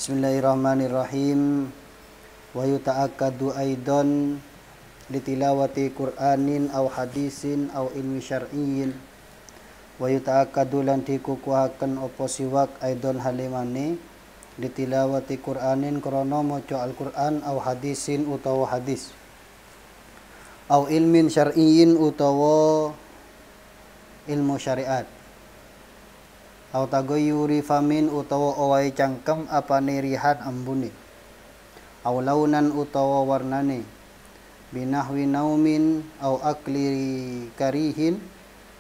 Bismillahirrahmanirrahim. Wa yuta'akkadu aidan litilawati Qur'anin aw hadisin aw ilmi syar'iyyin. Wa yuta'akkadu lan dikukuhaken apa siwak aidan halimane litilawati Qur'anin krana maca Al-Qur'an aw hadisin utawa hadis. Aw ilmin syar'iyyin utawa ilmu syariat. Aw tagoyuri famin utawa owai cangkem apane rihat ambune. Aw launan utawa warnane. Binahwi naumin aw akli karihin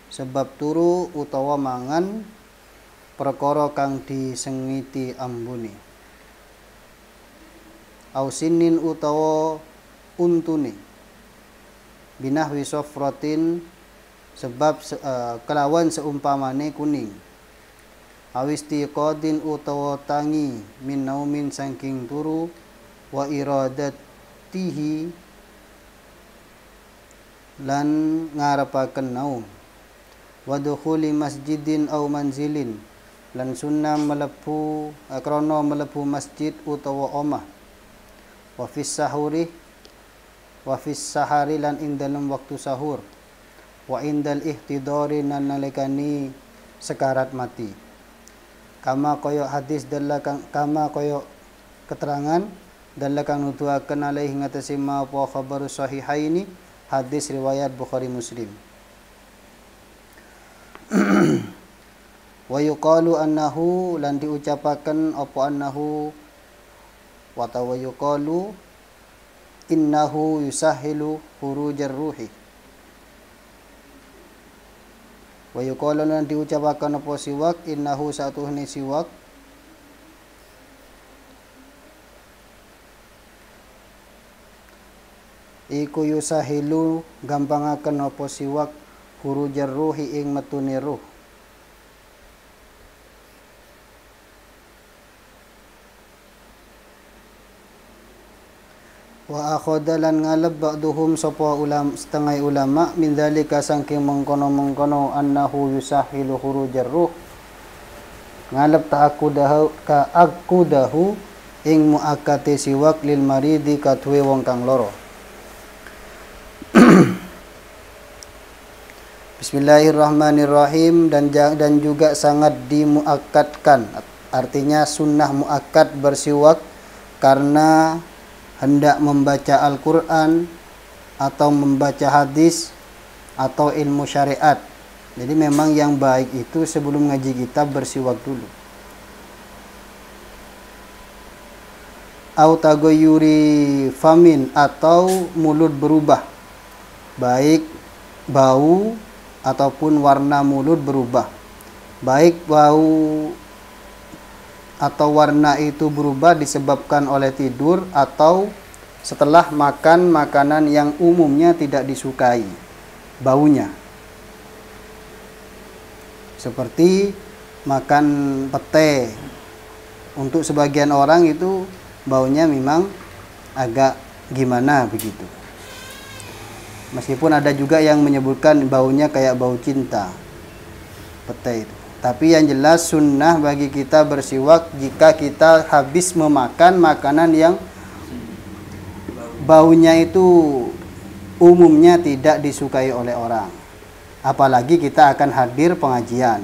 sebab turu utawa mangan perkara kang disengiti ambune. Aw sinin utawa untune. Binahwi sofratin sebab kelawan seumpamane kuning. Awistiqadin utawa tangi min naumin saking turu wa iradatihi lan ngarepaken naum wa dukhuli masjidin aw manzilin lan sunnah melebu krana melebu masjid utawa omah wa fis sahari lan ing dalem waktu sahur wa indal ihtidari nan nalikani sekarat mati. Kama koyo hadis kama koyo keterangan dalla kang nuduhaken alaihi ngatasi ma apa khabar sahihaini hadis riwayat Bukhari Muslim. Wa yuqalu annahu lan diucapaken apa annahu wa yuqalu innahu yusahilu khurujar ruhi. Wa yuqalu lan diucapaken apa siwak innahu satuhne siwak iku yusahilu gampangaken apa siwak khurujar ruhi ing metune ruh. Wa akhadha lan ngalab ba'duhum sapa setengah ulama min dzalika saking mengkono-mengkono annahu yusahilu khurujar ruh ngalab ta'akudahu ing muakkate siwak lil maridi kadue wong kang loro. Bismillahirrahmanirrahim. Dan juga sangat dimuakkadkan, artinya sunnah muakkad bersiwak karena hendak membaca Al-Quran atau membaca hadis atau ilmu syariat. Jadi memang yang baik itu sebelum ngaji kitab bersiwak dulu. Au tagoyuri famin atau mulut berubah, baik bau ataupun warna mulut berubah. Baik bau atau warna itu berubah disebabkan oleh tidur atau setelah makan makanan yang umumnya tidak disukai baunya. Seperti makan pete. Untuk sebagian orang itu baunya memang agak gimana begitu. Meskipun ada juga yang menyebutkan baunya kayak bau cinta. Pete itu. Tapi yang jelas sunnah bagi kita bersiwak jika kita habis memakan makanan yang baunya itu umumnya tidak disukai oleh orang. Apalagi kita akan hadir pengajian.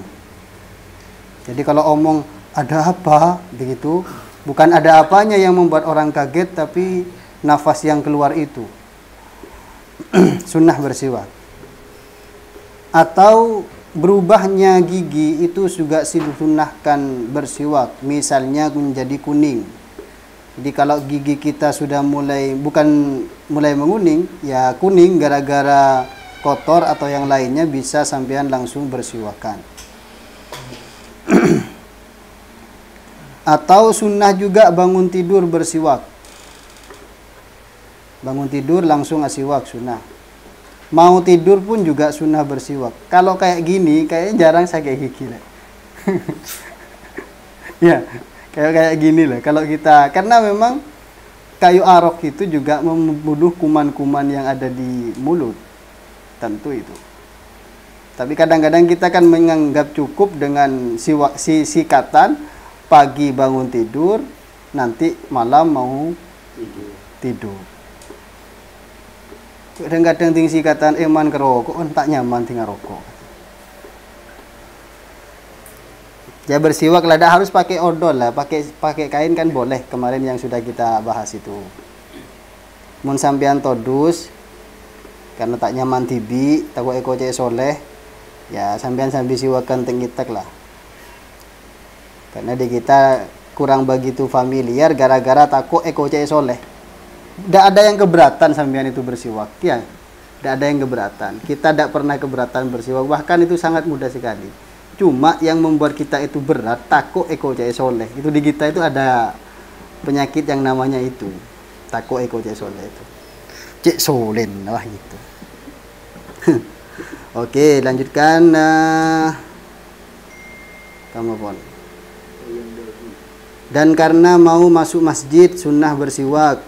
Jadi kalau omong ada apa begitu, bukan ada apanya yang membuat orang kaget, tapi nafas yang keluar itu. Sunnah bersiwak. Atau berubahnya gigi itu juga disunnahkan bersiwak, misalnya menjadi kuning. Jadi kalau gigi kita sudah mulai menguning, ya kuning gara-gara kotor atau yang lainnya, bisa sampean langsung bersiwakan. Atau sunnah juga bangun tidur bersiwak. Bangun tidur langsung asiwak sunnah. Mau tidur pun juga sunnah bersiwak. Kalau kayak gini, kayaknya jarang saya kayak gigi lah. Ya, kayak gini lah. Kalau kita, karena memang kayu arok itu juga membunuh kuman-kuman yang ada di mulut. Tentu itu. Tapi kadang-kadang kita kan menganggap cukup dengan sikatan pagi bangun tidur, nanti malam mau tidur. Kadang-kadang tinggi kataan eman kerokok, kan tak nyaman tinggal rokok. Ya bersiwak lah, tidak harus pakai odol lah, pakai kain kan boleh. Kemarin yang sudah kita bahas itu. Mun sampean todus, karena tak nyaman tibi, takut eko cek soleh, ya sampean sambil siwakan tengitak lah. Karena di kita kurang begitu familiar gara-gara takut eko cek soleh. Tidak ada yang keberatan sampean itu bersiwak, ya. Tidak ada yang keberatan. Kita tidak pernah keberatan bersiwak, bahkan itu sangat mudah sekali. Cuma yang membuat kita itu berat, takut eko cek soleh. Itu di kita itu ada penyakit yang namanya itu, takut eko cek soleh itu. Cek solen lah gitu. Oke, lanjutkan. Kamu pun. Dan karena mau masuk masjid sunnah bersiwak,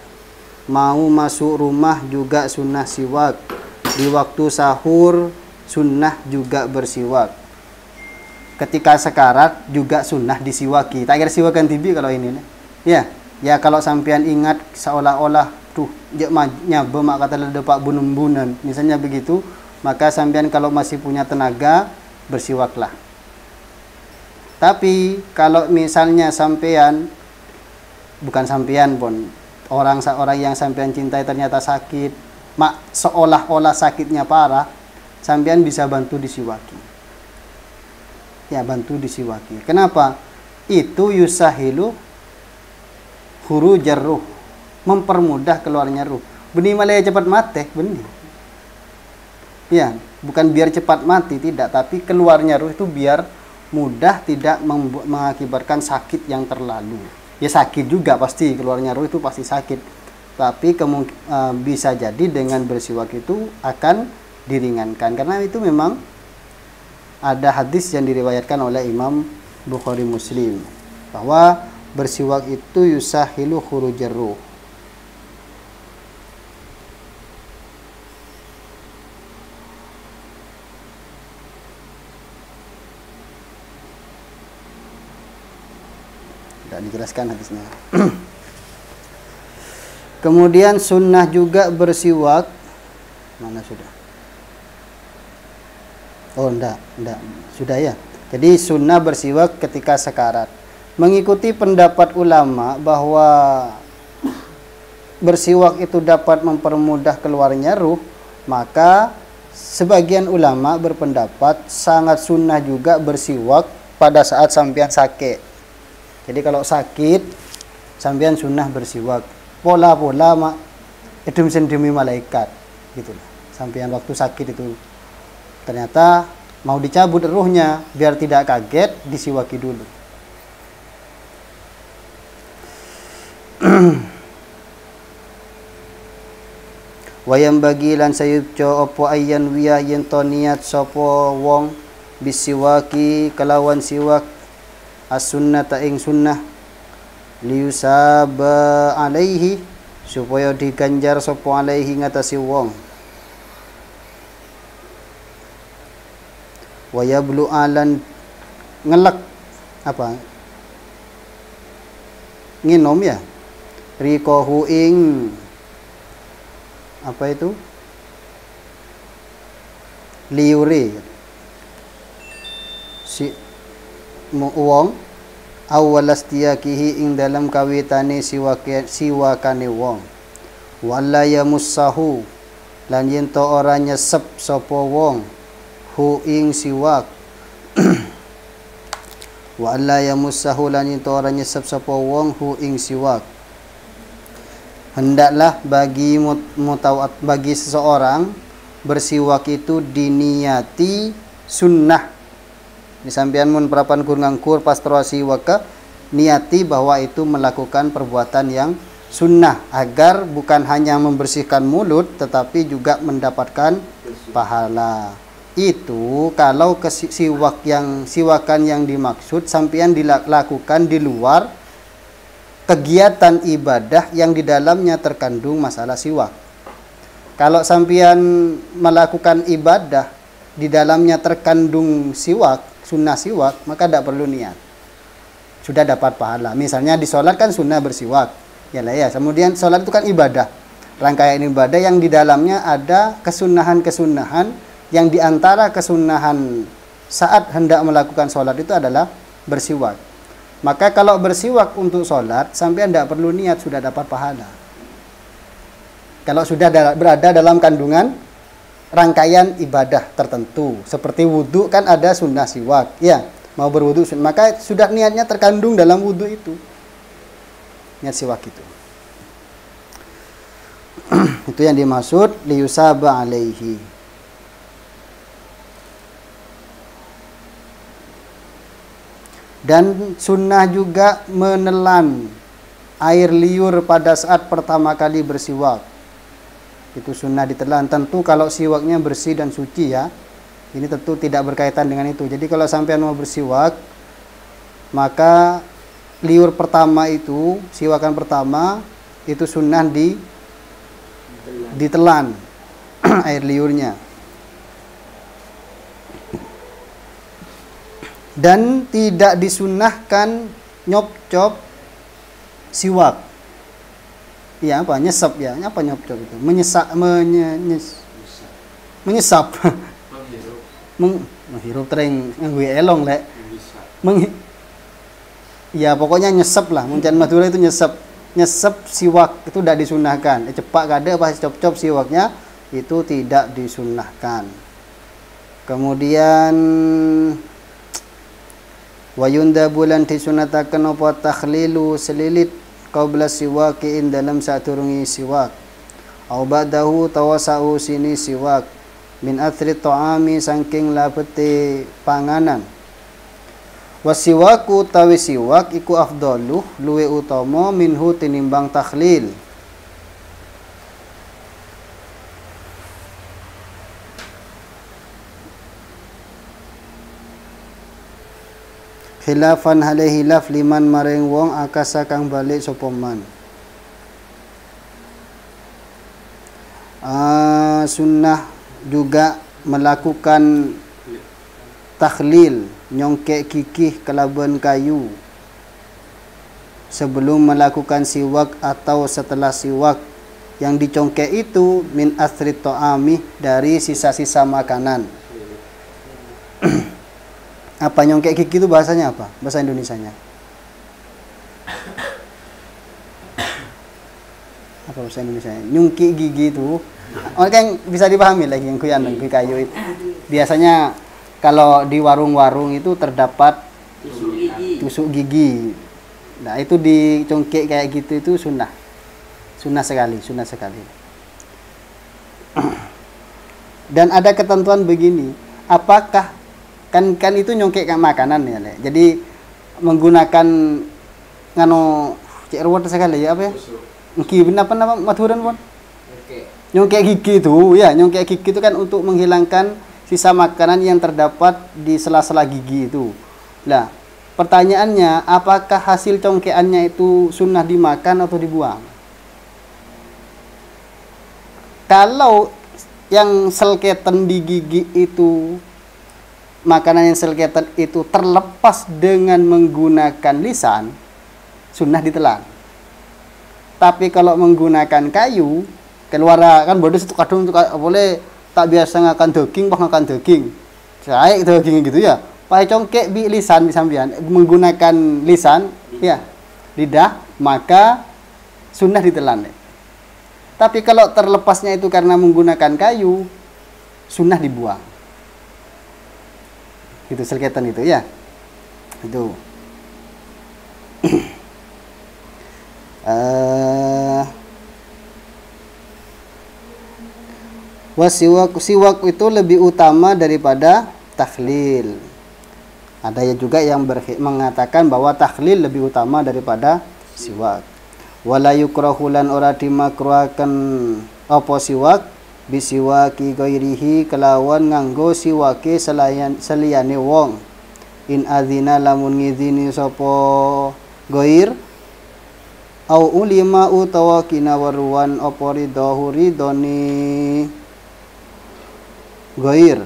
mau masuk rumah juga sunnah siwak, di waktu sahur sunnah juga bersiwak, ketika sekarat juga sunnah disiwaki. Tak kira siwakan tibi kalau ini ya. Ya kalau sampean ingat seolah-olah tuh nyaba mak kata ledepak bunun-bunan misalnya begitu, maka sampean kalau masih punya tenaga bersiwaklah. Tapi kalau misalnya sampean, bukan sampean pun, orang yang sampean cintai ternyata sakit, mak seolah-olah sakitnya parah, sampean bisa bantu disiwaki. Ya bantu disiwaki. Kenapa? Itu yusahilu khurujar ruh, mempermudah keluarnya ruh. Benih malaya cepat mati, benih. Ya, bukan biar cepat mati, tidak, tapi keluarnya ruh itu biar mudah, tidak mengakibatkan sakit yang terlalu. Ya sakit juga pasti, keluarnya ruh itu pasti sakit. Tapi bisa jadi dengan bersiwak itu akan diringankan. Karena itu memang ada hadis yang diriwayatkan oleh Imam Bukhari Muslim, bahwa bersiwak itu yusahilu khurujar ruh. Tidak dijelaskan hadisnya. Kemudian sunnah juga bersiwak. Mana sudah? Oh enggak. Sudah ya. Jadi sunnah bersiwak ketika sekarat. Mengikuti pendapat ulama bahwa bersiwak itu dapat mempermudah keluarnya ruh, maka sebagian ulama berpendapat sangat sunnah juga bersiwak pada saat sampean sakit. Jadi kalau sakit, sampean sunnah bersiwak. Pola-pola mak itu demi malaikat, gitu. Sampean waktu sakit itu ternyata mau dicabut ruhnya, biar tidak kaget disiwaki dulu. Wayam bagi lan sayubco opo ayan wiyah yen to niat sapa wong bisiwaki kelawan siwak as-sunnata ing sunnah liusaba alaihi supaya diganjar sapa alaihi ngatasi wong. Wayablu alan ngelek apa nginom ya, rikohu ing apa itu liuri si wong awalastiyakihi ing dalam kawitane siwakane wong, wala yamussahu lan yen to ora nyesep sapa wong hu ing siwak wala yamussahu lan yen to ora nyesep sapa wong hu ing siwak. Hendaklah bagi seseorang bersiwak itu diniati sunnah. Ini sampean mun prapan kur ngangkur pas siwak niati bahwa itu melakukan perbuatan yang sunnah, agar bukan hanya membersihkan mulut tetapi juga mendapatkan pahala. Itu kalau siwakan yang dimaksud sampean dilakukan di luar kegiatan ibadah yang di dalamnya terkandung masalah siwak. Kalau sampean melakukan ibadah di dalamnya terkandung siwak, sunnah siwak, maka tidak perlu niat. sudah dapat pahala. Misalnya di sholat kan sunnah bersiwak, ya lah ya. Kemudian sholat itu kan ibadah, rangkaian ibadah yang di dalamnya ada kesunahan-kesunahan yang diantara kesunahan saat hendak melakukan sholat itu adalah bersiwak. Maka kalau bersiwak untuk sholat, sampai tidak perlu niat sudah dapat pahala. Kalau sudah berada dalam kandungan rangkaian ibadah tertentu, seperti wudhu kan ada sunnah siwak, ya. Mau berwudu, maka sudah niatnya terkandung dalam wudu itu, niat siwak itu. Itu yang dimaksud liyusaba alaihi. Dan sunnah juga menelan air liur pada saat pertama kali bersiwak. Itu sunnah ditelan. Tentu kalau siwaknya bersih dan suci ya. Ini tentu tidak berkaitan dengan itu. Jadi kalau sampean mau bersiwak, maka liur pertama itu, siwakan pertama itu sunnah ditelan air liurnya. Dan tidak disunnahkan nyop-cop siwak. Iya apa? Nyesap ya. Apa nyop-cop itu? Menyesap. Menghirup tering gue elong lek. Ya pokoknya nyesep lah. Muncan Madura itu nyesep siwak itu tidak disunahkan. Cepak kada pas cop-cop siwaknya itu tidak disunahkan. Kemudian wayunda bulan disunatakan apa takhlilu selilit qabla siwaki in dalam saturungi siwak. Au ba'dahu tawasau sini siwak. Min athri ta'ami saking lapeti panganan. Wasiwaku tawi siwak iku afdalu luwe utama minhu tinimbang takhlil. Khilafan hale hilaf liman maring wong akasa kang balik sapa man. Sunnah juga melakukan takhlil, nyongkek gigih kelaban kayu sebelum melakukan siwak atau setelah siwak. Yang dicongkek itu min asri ta'ami, dari sisa-sisa makanan. Apa nyongkek gigi itu bahasanya apa? Bahasa Indonesianya apa bahasa Indonesianya? Nyungki gigi itu kan bisa dipahami lagi yang kuyan kayu itu. Biasanya kalau di warung-warung itu terdapat tusuk gigi. Nah, itu dicongkek kayak gitu itu sunnah. Sunnah sekali. Dan ada ketentuan begini, apakah kan itu nyongkek makanan ya, Le. Jadi menggunakan cek ruwet sekali ya apa ya? Ngki apa nama maturan pun? Nyongkek gigi itu, ya, nyongkek gigi itu kan untuk menghilangkan sisa makanan yang terdapat di sela-sela gigi itu. Nah, pertanyaannya, apakah hasil congkeannya itu sunnah dimakan atau dibuang? Kalau yang selketan di gigi itu, makanan yang selketan itu terlepas dengan menggunakan lisan, sunnah ditelan. Tapi kalau menggunakan kayu, keluar kan bodoh itu kadung boleh tak biasa ngakan daging, makan daging. Saya daging gitu ya. Pakai congkek bi lisan sampean menggunakan lisan ya, lidah, maka sunnah ditelan. Tapi kalau terlepasnya itu karena menggunakan kayu, sunnah dibuang. Itu selketan itu ya. Itu. Siwak itu lebih utama daripada takhlil. Ada juga yang mengatakan bahwa takhlil lebih utama daripada siwak. Wala yukrahulan ora dimakruhaken apa siwak bisiwaki ghairihi kelawan nganggo siwake seliyane wong. In adzina lamun ngizini sapa ghair au ulima utawa kinawaruan apa ridho ridoni ghair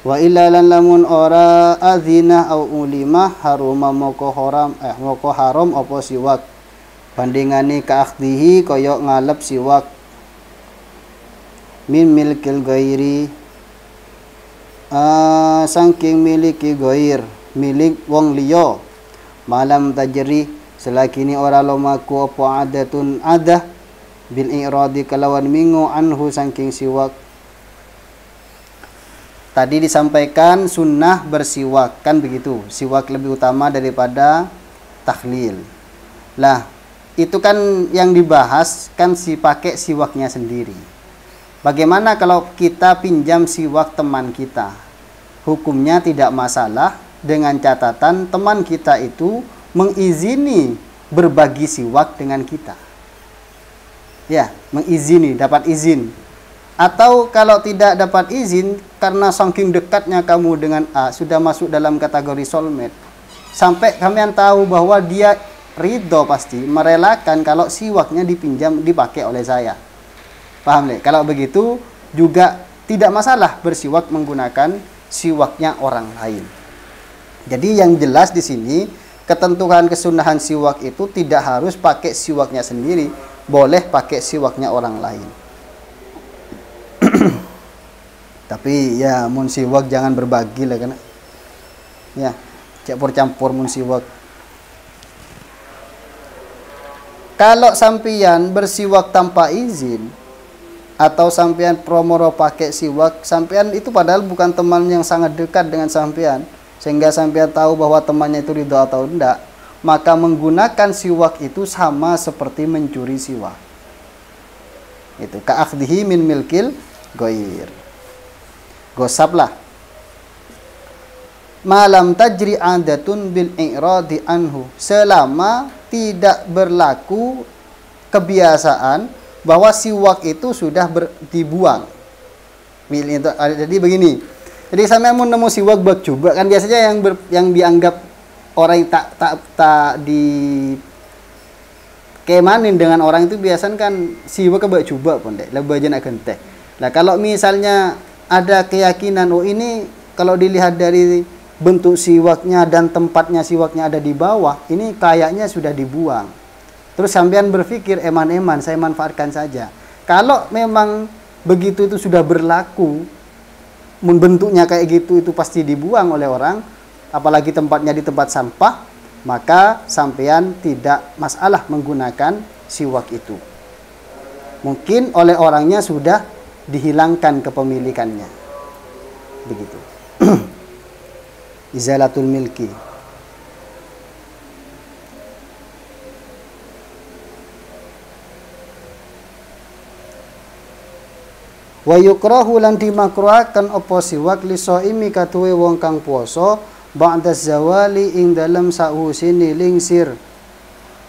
Wa ilalan lamun ora adzina au ulimah haruma moko haram apa siwak. Bandingane ka akhdihi kaya ngalep siwak min milkil ghairi saking miliki ghair, milik wong liya. Malam tajri selagi ni ora lumaku apa adatun adah bil iradi kalawan mingu anhu saking siwak. Tadi disampaikan sunnah bersiwak, kan begitu. Siwak lebih utama daripada takhlil. Lah, itu kan yang dibahas kan si pakai siwaknya sendiri. Bagaimana kalau kita pinjam siwak teman kita? Hukumnya tidak masalah dengan catatan teman kita itu mengizini berbagi siwak dengan kita. Ya, mengizini, dapat izin. Atau kalau tidak dapat izin karena saking dekatnya kamu dengan A, sudah masuk dalam kategori soulmate. Sampai kalian tahu bahwa dia ridho pasti merelakan kalau siwaknya dipinjam dipakai oleh saya. Paham deh? Kalau begitu juga tidak masalah bersiwak menggunakan siwaknya orang lain. Jadi yang jelas di sini ketentuan kesunahan siwak itu tidak harus pakai siwaknya sendiri, boleh pakai siwaknya orang lain. Tapi ya mun siwak jangan berbagi lah kan. Ya, campur-campur mun siwak. Kalau sampian bersiwak tanpa izin atau sampean promoro pakai siwak, sampean itu padahal bukan teman yang sangat dekat dengan sampean, sehingga sampean tahu bahwa temannya itu ridho atau tidak, maka menggunakan siwak itu sama seperti mencuri siwak. Itu ka'akhdihi min milkil ghair. Gosaplah. Malam tajri adatun bil i'radi anhu, selama tidak berlaku kebiasaan bahwa siwak itu sudah dibuang. Jadi begini. Jadi sampai mau nemu siwak buat coba kan biasanya yang dianggap orang yang tak di kemanin dengan orang itu biasanya kan siwak buat coba pun deh, lebih aja nak genteh. Nah kalau misalnya ada keyakinan oh ini kalau dilihat dari bentuk siwaknya dan tempatnya siwaknya ada di bawah, ini kayaknya sudah dibuang. Terus sampean berpikir eman-eman saya manfaatkan saja. Kalau memang begitu itu sudah berlaku, bentuknya kayak gitu itu pasti dibuang oleh orang, apalagi tempatnya di tempat sampah, maka sampean tidak masalah menggunakan siwak itu. Mungkin oleh orangnya sudah dihilangkan kepemilikannya. Begitu. Izalatul milki. Wa yukrahu lan dimakruhaken apa siwak li shaimi katuwe wong kang puasa ba'da zawali ing dalem sausine lingsir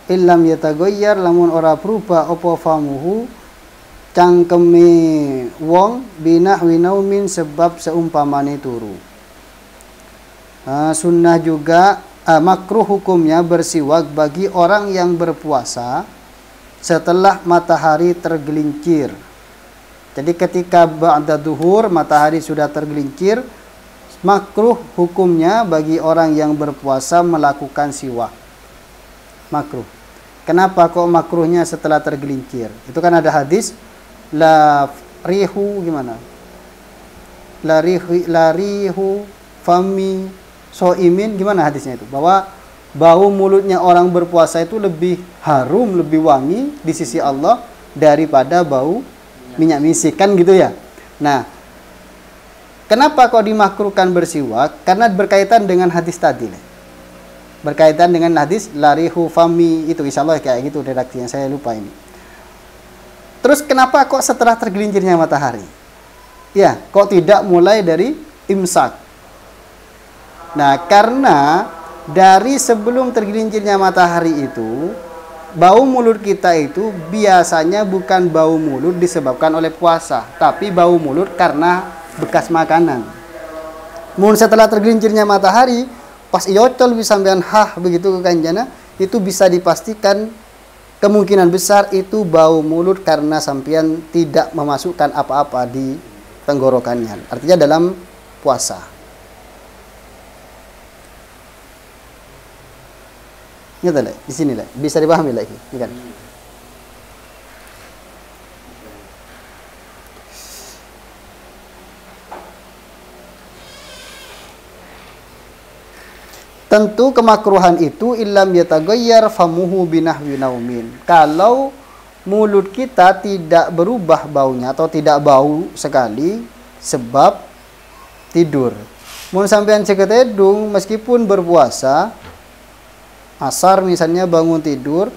illam yataghayyar lamun ora berubah apa famuhu cangkeme wong binahwi naumin sebab seumpamane turu. Sunnah juga makruh hukumnya bersiwak bagi orang yang berpuasa setelah matahari tergelincir. Jadi ketika ba'da duhur matahari sudah tergelincir, makruh hukumnya bagi orang yang berpuasa melakukan siwak. Makruh. Kenapa kok makruhnya setelah tergelincir? Itu kan ada hadis la rihu gimana? La rihu fami soimin, gimana hadisnya itu? Bahwa bau mulutnya orang berpuasa itu lebih harum, lebih wangi di sisi Allah daripada bau minyak misik, kan gitu ya. Nah, kenapa kok dimakruhkan bersiwak? Karena berkaitan dengan hadis tadi. Berkaitan dengan hadis larihu fami itu, insyaallah kayak gitu redaksinya, saya lupa ini. Terus kenapa kok setelah tergelincirnya matahari? Ya, kok tidak mulai dari imsak? Nah, karena dari sebelum tergelincirnya matahari itu bau mulut kita itu biasanya bukan bau mulut disebabkan oleh puasa, tapi bau mulut karena bekas makanan. Mun setelah tergelincirnya matahari, pas iotol bisa sampean begitu ke kanjana, itu bisa dipastikan kemungkinan besar itu bau mulut karena sampean tidak memasukkan apa-apa di tenggorokannya. Artinya dalam puasa. Ngerti lah, di sini lah, bisa dipahami lagi, ini kan? Tentu kemakruhan itu illam yataghayyar famuhu binahwi naumin. Kalau mulut kita tidak berubah baunya atau tidak bau sekali sebab tidur. Mun sampean ceket edung meskipun berpuasa, asar misalnya bangun tidur,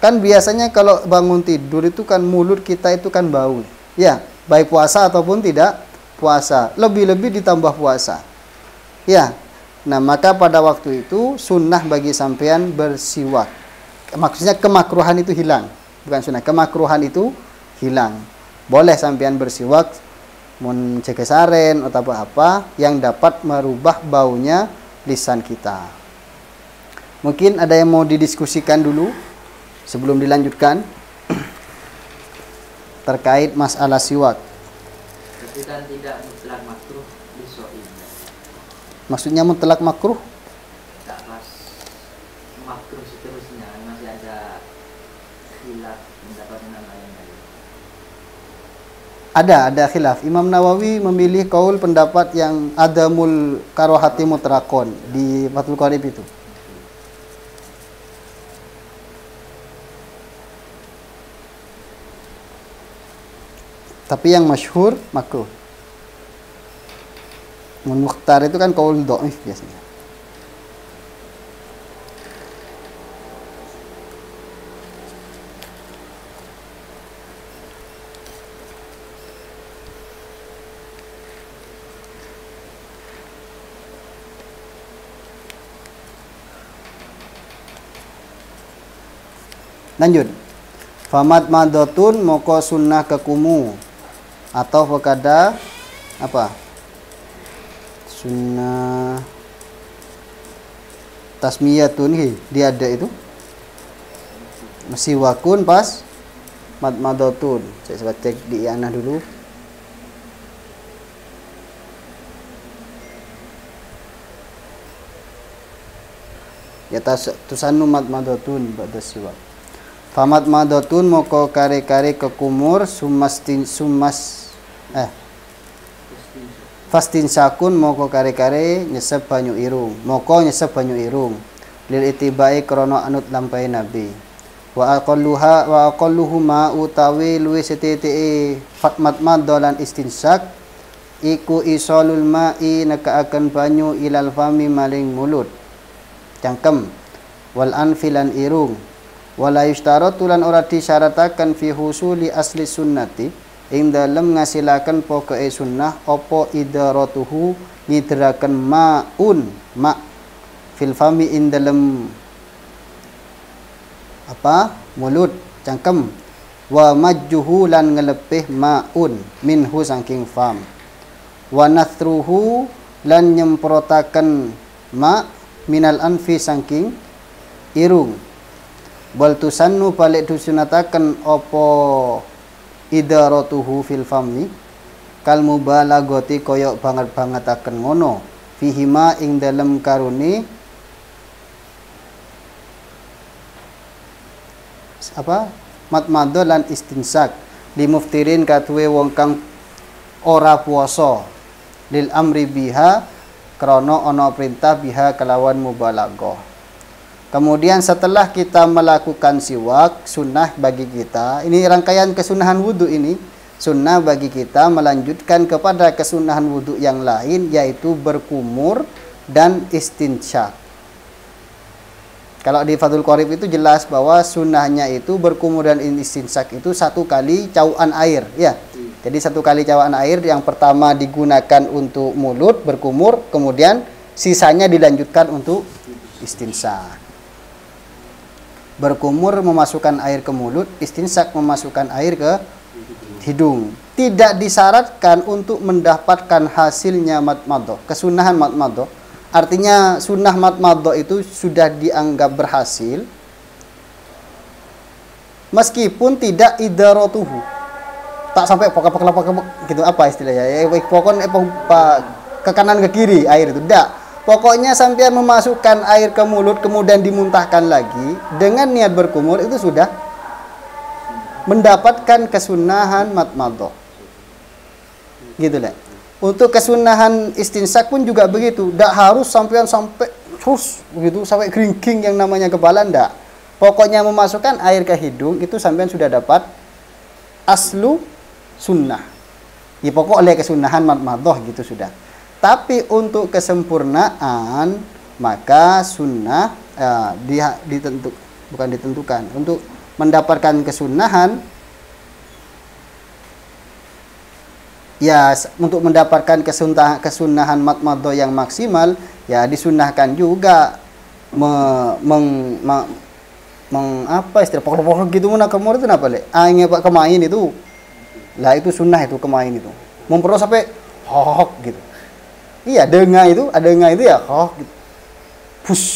kan biasanya kalau bangun tidur itu kan mulut kita itu kan bau. Ya, baik puasa ataupun tidak puasa. Lebih-lebih ditambah puasa. Ya. Nah, maka pada waktu itu sunnah bagi sampean bersiwak. Maksudnya kemakruhan itu hilang. Bukan sunnah, kemakruhan itu hilang. Boleh sampean bersiwak mun cekesaren atau apa yang dapat merubah baunya lisan kita. Mungkin ada yang mau didiskusikan dulu sebelum dilanjutkan terkait masalah siwak. Itu kan tidak mutlak makruh bisoim. Maksudnya mutlak makruh? Tak pas makruh seterusnya masih ada khilaf pendapat yang lain. Ada khilaf. Imam Nawawi memilih kaul pendapat yang adamul karohati mutrakon di Fathul Qorib itu. Tapi yang masyhur makruh. Mukhtar itu kan kaul dhaif biasanya. Lanjut. Famat madotun moko sunnah kekumu atau fakada apa? Sunnah tasmiyatun dia ada itu masih wakun pas madmadotun. Saya coba cek di Ianah dulu. Ya tusannu madmadotun ba'da siwak. Famat madotun moko kare-kare kekumur fastin sakun moko kare-kare nyesep banyu irung. Moko nyesep banyu irung. Lil itibai krono anut lampai nabi. Wa aqalluhu ma utawi luwih setitike fatmat madolan istinsak iku isolul ma'i nekaaken banyu ilal fami maling mulut. Cangkem wal anfilan irung. Wala yushtaratu lan ora disyarataken fi husuli asli sunnati ing dalem ngasilaken pokoke sunnah apa idaratuhu ngidraken maun ma fil fami ing dalem apa mulut cangkem wa majjuhu lan ngelepih maun minhu saking fam wa nathruhu lan nyemprotaken ma minal anfi saking irung bal tusannu balik disunataken apa idaratuhu fil fami kal mubalaghati koyok banget-bangetaken ngono fihima ing dalem karuni apa matmadho lan istinsak li muftirin katuwe wong kang ora puasa lil amri biha krana ana perintah biha kelawan mubalaghah. Kemudian setelah kita melakukan siwak, sunnah bagi kita, ini rangkaian kesunahan wudhu ini, sunnah bagi kita melanjutkan kepada kesunahan wudhu yang lain, yaitu berkumur dan istinsyak. Kalau di Fathul Qorib itu jelas bahwa sunnahnya itu berkumur dan istinsyak itu 1 kali cauan air, ya. Jadi 1 kali cauan air yang pertama digunakan untuk mulut berkumur, kemudian sisanya dilanjutkan untuk istinsyak. Berkumur memasukkan air ke mulut, istinsak memasukkan air ke hidung. Tidak disyaratkan untuk mendapatkan hasilnya matmadho, kesunahan matmadho. Artinya sunnah matmadho itu sudah dianggap berhasil meskipun tidak idaratuhu. Tak sampai pokok gitu apa istilahnya? Ya pokoknya ke kanan ke kiri air itu. Tidak. Pokoknya sampai memasukkan air ke mulut kemudian dimuntahkan lagi dengan niat berkumur itu sudah mendapatkan kesunahan matmadah. Gitu lah. Untuk kesunahan istinsak pun juga begitu. Tidak harus sampai terus begitu sampai keringking yang namanya kepala, ndak. Pokoknya memasukkan air ke hidung itu sampean sudah dapat aslu sunnah. Ya pokok oleh kesunahan matmadah gitu sudah. Tapi untuk kesempurnaan maka sunnah bukan ditentukan. Untuk mendapatkan kesunahan ya, untuk mendapatkan kesunahan matmadah yang maksimal ya disunnahkan juga apa istilah pokok-pokok gitu mana kemur itu apa le? Pak kemain itu. Lah itu sunnah itu kemain itu. Memperlu sampai hok gitu. Iya, dengar itu ya hok gitu. Push.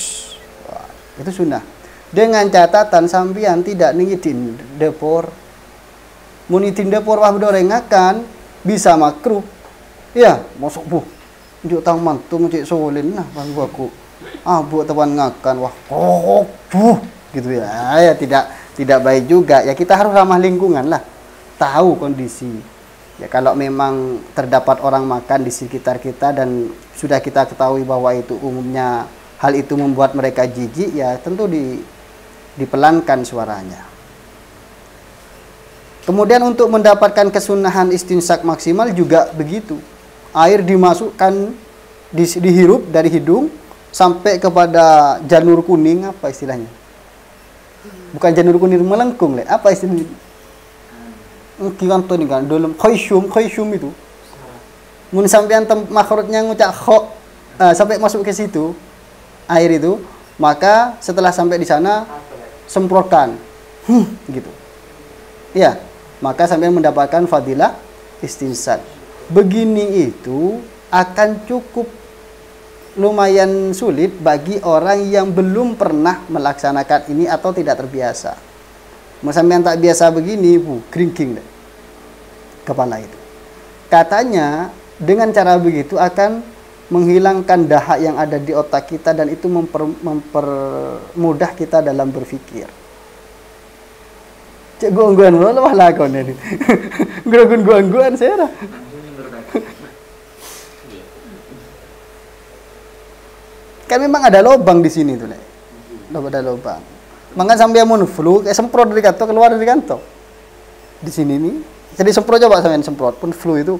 Wah, itu sunnah. Dengan catatan sampean tidak ningidin depor. Munitin depor wah bedorengakan bisa makruh. Ya, masuk bu. Njuk tang mantu mencik solin nah bang aku. Buat teman ngakan wah bu gitu ya. Ya tidak baik juga. Ya kita harus ramah lingkungan lah. Tahu kondisi. Ya kalau memang terdapat orang makan di sekitar kita dan sudah kita ketahui bahwa itu umumnya hal itu membuat mereka jijik, ya tentu dipelankan suaranya. Kemudian untuk mendapatkan kesunahan istinsak maksimal juga begitu. Air dimasukkan, dihirup dari hidung sampai kepada janur kuning, apa istilahnya? Bukan janur kuning melengkung, apa istilahnya? Kiwanto nih kan, dalam khayshum itu. Mun sampean makhrajnya ngucap kho, sampai masuk ke situ air itu, maka setelah sampai di sana semprotkan, gitu. Ya. Maka sampai mendapatkan fadilah istinsak. Begini itu akan cukup lumayan sulit bagi orang yang belum pernah melaksanakan ini atau tidak terbiasa. Sampai yang tak biasa begini, keringking deh kepala itu. Katanya dengan cara begitu akan menghilangkan dahak yang ada di otak kita dan itu mempermudah kita dalam berpikir. Cek gangguan lo lah kau ini. Gangguan saya lah. Kan memang ada lubang di sini tuh, ada lubang. Maka sampai mau flu, kayak semprot dari kantong keluar dari kantong. Di sini nih, jadi semprot coba sampean semprot pun flu itu,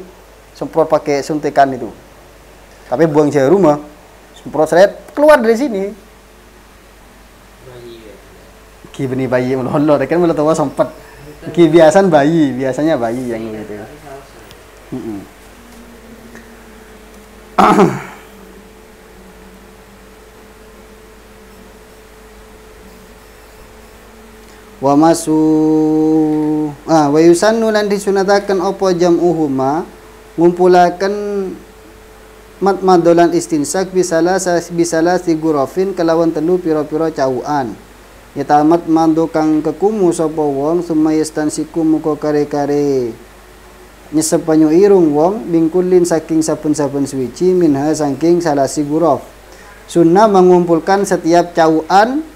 semprot pakai suntikan itu. Tapi buang jarum mah, semprot seret keluar dari sini. Ki benih bayi melolor, kan belum tahu sempat. Ki biasanya bayi yang gitu. Wa yusannu lan disunataken apa jam'uhuma ngumpulaken matmadolan istinsak bisalah sigurofin kelawan telu pira-pira cawukan. Yatamat mando kang kekumu sapa wong sumayastansiku muka kare-kare nyesep banyu irung wong bingkulin saking saben-saben suci minha saking salasi gurof. Sunnah mengumpulkan setiap cawukan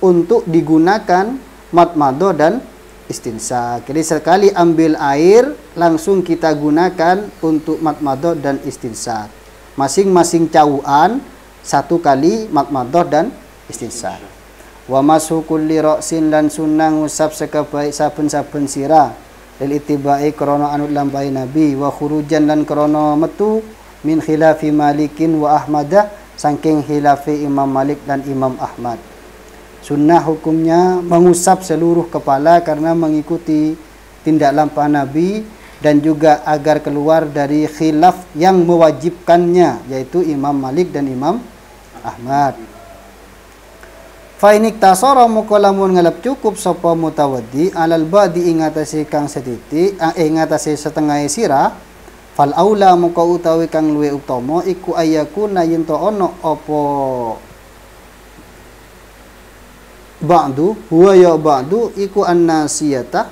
untuk digunakan matmado dan istinsak. Jadi sekali ambil air langsung kita gunakan untuk matmado dan istinsak. Masing-masing cawukan satu kali matmado dan istinsak. Wa masu kulli ra'sin lan sunnah ngusap sekabai saben-saben sirah lil itibai krana anut lampahi nabi wa khurujan lan krana metu min khilafi malikin wa ahmadah saking khilafi Imam Malik dan Imam Ahmad. Sunnah hukumnya mengusap seluruh kepala karena mengikuti tindak lampah nabi dan juga agar keluar dari khilaf yang mewajibkannya yaitu Imam Malik dan Imam Ahmad. Fa inik tasara mukalamun ngalap cukup sapa mutawaddi alal badi ingatasi kang setitik ingatasi setengah sirah fal aula muka utawi kang luwe utama iku ayakuna yen to ana apa ba'du huwa ya ba'du iku annasiyata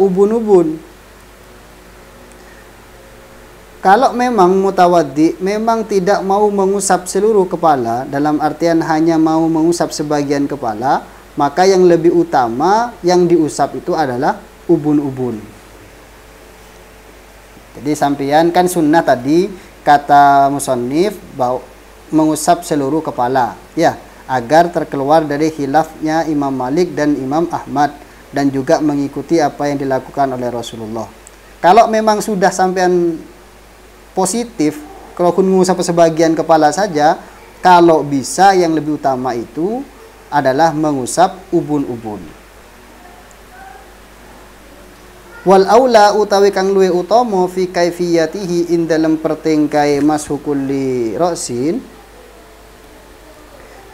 ubun-ubun Kalau memang mutawaddi memang tidak mau mengusap seluruh kepala, dalam artian hanya mau mengusap sebagian kepala, maka yang lebih utama yang diusap itu adalah ubun-ubun. Jadi sampeyan kan sunnah tadi kata musannif bahwa mengusap seluruh kepala, ya, agar terkeluar dari khilafnya Imam Malik dan Imam Ahmad dan juga mengikuti apa yang dilakukan oleh Rasulullah. Kalau memang sudah sampean positif, kalau kun mengusap sebagian kepala saja, kalau bisa yang lebih utama itu adalah mengusap ubun-ubun. Wal aula utawi kang luwe utama fi kaifiyatihi ing dalem pertingkai mashukul li ra'sin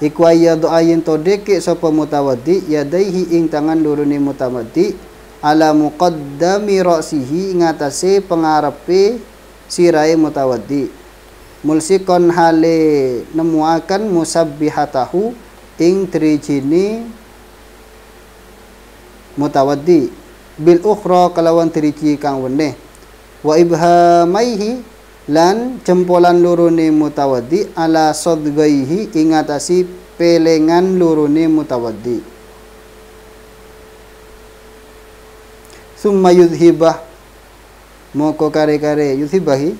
iku ayadu ayin to deke sapa mutawaddi yadaihi ing tangan lurune mutawaddi ala muqaddami ra'sihi ngatasé pengarepe sirahe mutawaddi mulsikon hale nemuaken musabbihatahu ing trijine mutawaddi bil ukhra kalawan triji kang weneh wa ibhamaihi lan jempolan lorone mutawaddi ala sadghaihi ing atasi pelengan lorone mutawaddi summa yudhibah moko kare-kare yudhibahi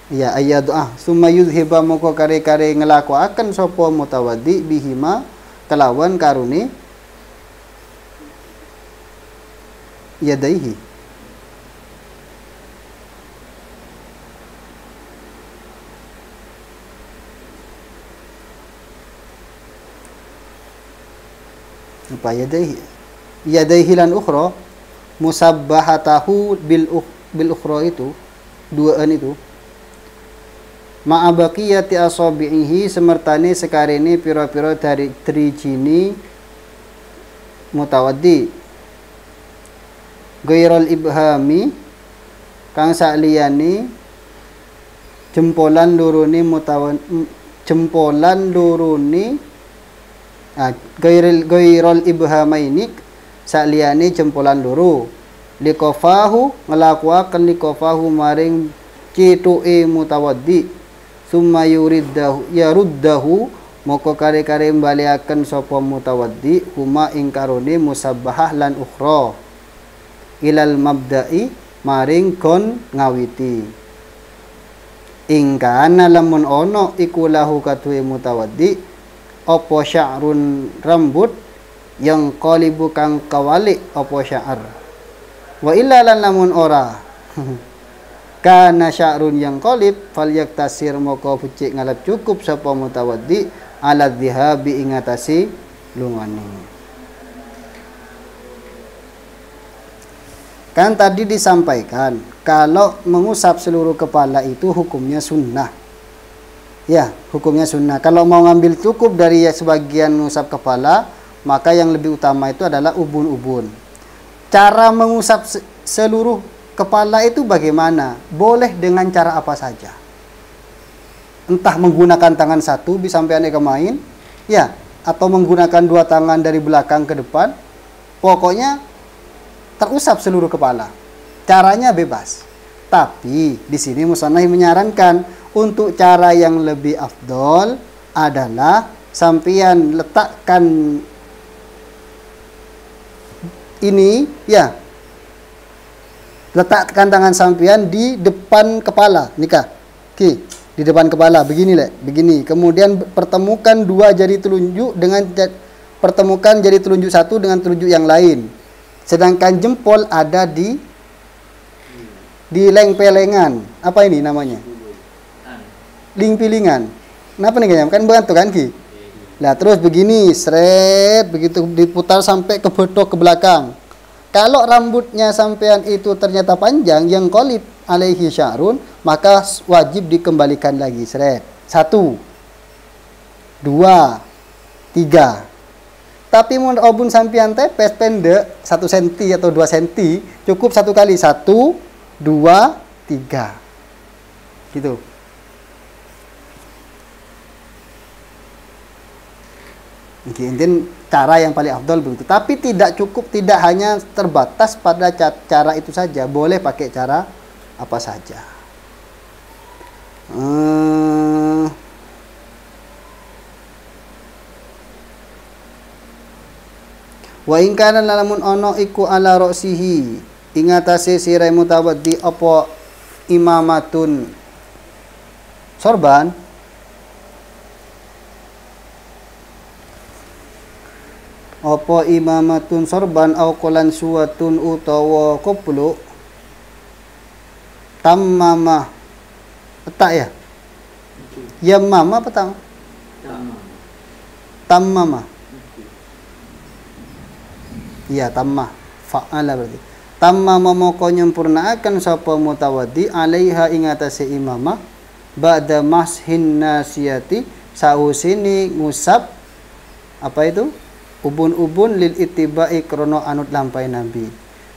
ya ayat doa summa yudhibah moko kare-kare ngelakuaken sapa mutawaddi bihima kelawan karune yadaihi apa yadaihi lan ukhra musabbahatahu bil ukhra itu duaan itu ma'abaqiyati asabihi semertane sekarene pira-pira dari trijini mutawaddi Ghairul ibhami kang sakliyane jempolan lorone ghairul ibhamaini sakliyane jempolan loro likofahu nglakuaken likofahu maring cituke mutawaddi summa yaruddahu moko kare-kare baliaken sapa mutawaddi huma ing karone musabbahah lan ukhra ilal mabda'i maring kon ngawiti ingkana lamun ono iku lahu katuwe mutawaddi apa sya'run rambut yang qalibu kang kawalik apa sya'ar wa illa lan lamun ora kana sya'run yang qalib falyaktasir moko becik ngalap cukup sapa mutawaddi ala dhihabi ing atase lungane. Kan tadi disampaikan kalau mengusap seluruh kepala itu hukumnya sunnah. Ya, hukumnya sunnah. Kalau mau ngambil cukup dari sebagian mengusap kepala, maka yang lebih utama itu adalah ubun-ubun. Cara mengusap seluruh kepala itu bagaimana? Boleh dengan cara apa saja. Entah menggunakan tangan satu bisa sampai aneka main, ya, atau menggunakan dua tangan dari belakang ke depan. Pokoknya terusap seluruh kepala. Caranya bebas. Tapi di sini musannaf menyarankan untuk cara yang lebih afdol adalah sampeyan letakkan ini, ya. Letakkan tangan sampeyan di depan kepala, nikah. Oke, di depan kepala begini, begini. Kemudian pertemukan dua jari telunjuk dengan pertemukan jari telunjuk satu dengan telunjuk yang lain. Sedangkan jempol ada di leng-pelengan. Apa ini namanya? Ling-pilingan. Kenapa nih kayaknya? Kan bantu kan Ki? Nah terus begini, seret, begitu diputar sampai ke bodoh ke belakang. Kalau rambutnya sampean itu ternyata panjang, yang qalib alaihi sya'run, maka wajib dikembalikan lagi, seret. 1, 2, 3. Tapi mun obun sampean tepes pendek 1 cm atau 2 cm, cukup 1 kali. 1, 2, 3. Gitu. Intinya cara yang paling afdal begitu. Tapi tidak cukup, tidak hanya terbatas pada cara itu saja. Boleh pakai cara apa saja. Eh, wa in kana lamun ono iku ala ra'sihi ing atase sirai mutawaddi apa imamatun sorban apa imamatun sorban au qolan suwatun utawa koplo tammama tak ya yamama apa tang tammama iya tammah fa'ala berarti tammama moko nyempurnaaken sapa mutawaddi alaiha ing atase imamah ba'da mashin nasiyati sausini ngusap apa itu ubun-ubun lil ittiba'i krono anut lampai nabi.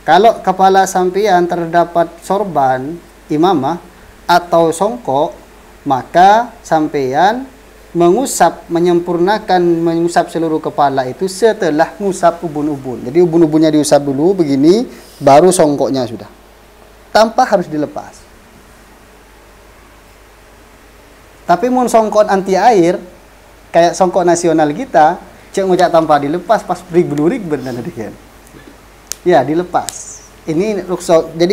Kalau kepala sampean terdapat sorban imamah atau songkok, maka sampean mengusap, mengusap seluruh kepala itu setelah ngusap ubun-ubun. Jadi ubun-ubunnya diusap dulu begini, baru songkoknya sudah. Tanpa harus dilepas. Tapi mun songkok anti air, kayak songkok nasional kita, cek ngucap tanpa dilepas, pas berik benar kan. Ya, dilepas. Ini rukso. Jadi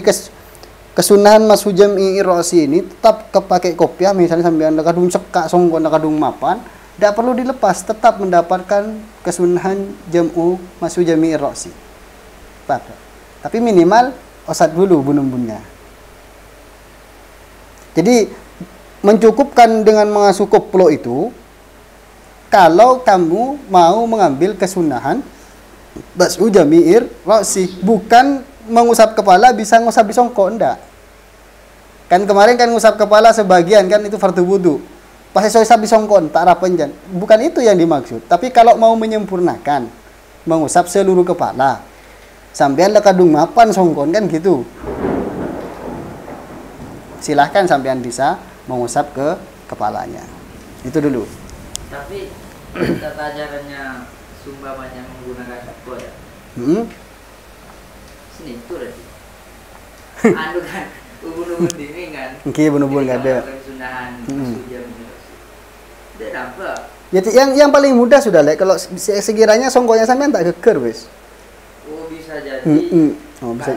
kesunahan Mas Hujam I'rosi ini tetap kepakai kopiah, misalnya sambil anda kadung cekak songkok anda kadung mapan, tidak perlu dilepas, tetap mendapatkan kesunahan jam'u Mas Hujam I'rosi. Tapi minimal osat dulu bunun-bunnya. Jadi mencukupkan dengan mengasuh koplo itu kalau kamu mau mengambil kesunahan Mas Hujam I'rosi, bukan mengusap kepala bisa ngusap di songkok, enggak. Kan kemarin kan ngusap kepala sebagian kan itu fardu wudu. Pas ngusap di songkok tak rapenjan. Bukan itu yang dimaksud. Tapi kalau mau menyempurnakan mengusap seluruh kepala. Sampean lekadung mapan songkon kan gitu. Silahkan sampean bisa mengusap ke kepalanya. Itu dulu. Tapi tata ajarannya sumpamanya menggunakan sapu ya. Sini itu tadi. Anu kan ubun-ubun ini kan. Oke, ubun-ubun enggak ada. Kesunahan Hujam Dia dapat. Jadi yang paling mudah sudah lek kalau sekiranya songkoknya sampean tak geger wis. Oh, bisa jadi. Oh, bisa.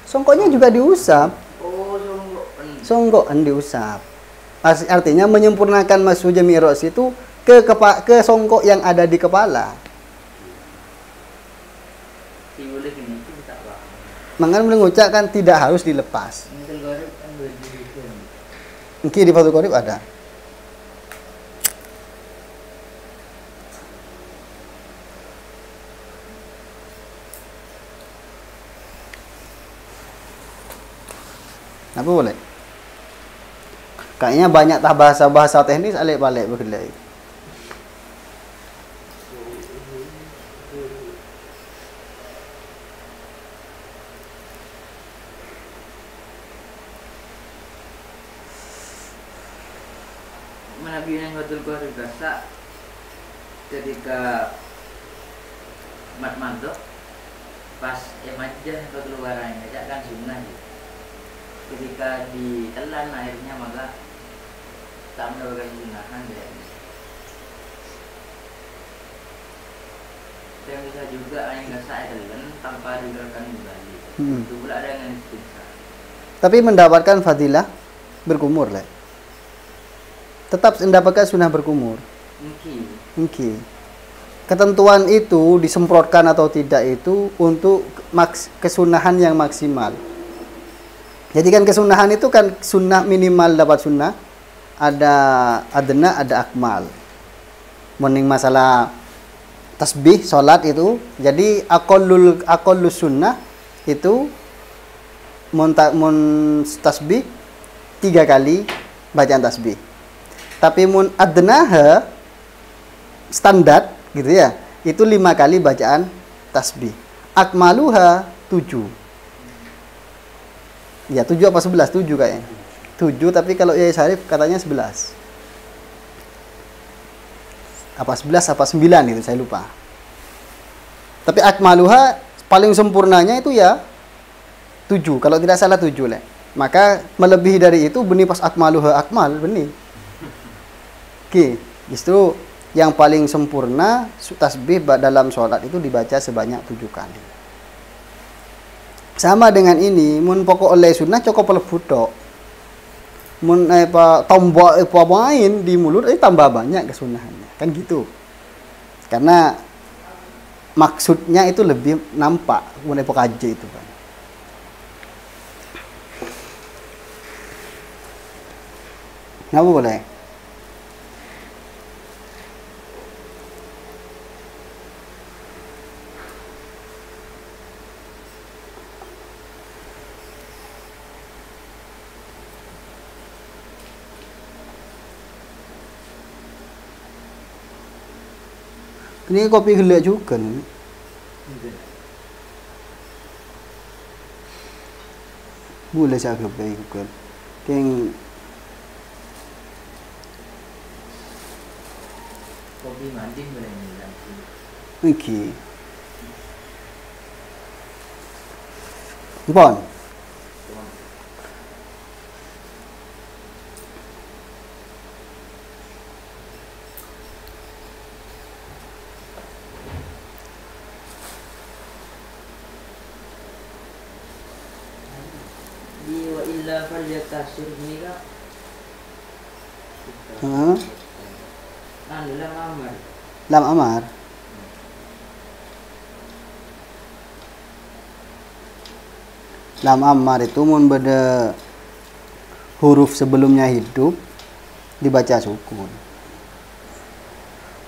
Songkoknya juga diusap. Oh, Songkokan diusap. Artinya menyempurnakan Mas Hujam I'rosi itu ke songkok yang ada di kepala. Makanya mengucapkan tidak harus dilepas. Mungkin di Fathul Qorib ada. Apa boleh? Kayaknya banyak tah bahasa-bahasa teknis alik balik begitu. Nabi yang Fathul Qorib rasa ketika mat mantok pas emajah Fathul Qorib aja kan sunnah gitu. Ketika ditelan airnya maka tak mendapatkan sunahan deh. Dan bisa juga yang nggak saya telan tanpa digerakkan kembali. Itu pula ada yang istinsa. Tapi mendapatkan fadilah berkumur lah. Tetap mendapatkan sunnah berkumur. Mungkin. Ketentuan itu disemprotkan atau tidak itu untuk kesunahan yang maksimal. Jadi kan kesunahan itu kan sunnah minimal dapat sunnah, ada adna, ada akmal. Mending masalah tasbih salat itu, jadi aqallus sunnah itu mun tasbih 3 kali bacaan tasbih. Tapi mun adnaha standar gitu ya, itu 5 kali bacaan tasbih. Akmaluha 7. Ya 7 apa 11? 7 kayaknya. 7 tapi kalau Yai Syarif katanya 11. Apa 11 apa 9 itu saya lupa. Tapi akmaluha paling sempurnanya itu ya 7. Kalau tidak salah 7 lah. Maka melebihi dari itu benih pas akmaluha akmal benih. Oke, justru yang paling sempurna tasbih dalam sholat itu dibaca sebanyak 7 kali. Sama dengan ini, mun pokok oleh sunnah cukup lebut tok. Mun tombol main di mulut tambah banyak kesunahannya. Kan gitu. Karena maksudnya itu lebih nampak mun kaje itu kan. Ngapa boleh? Ini kopi gelap juga nih. Boleh saya kopi juga. Keng kopi mandi boleh bilang. iki. Bon. Wa illa falyatasir ini kak. Lam amar. Lam amar. Lam amar itu mun beda huruf sebelumnya hidup dibaca sukun.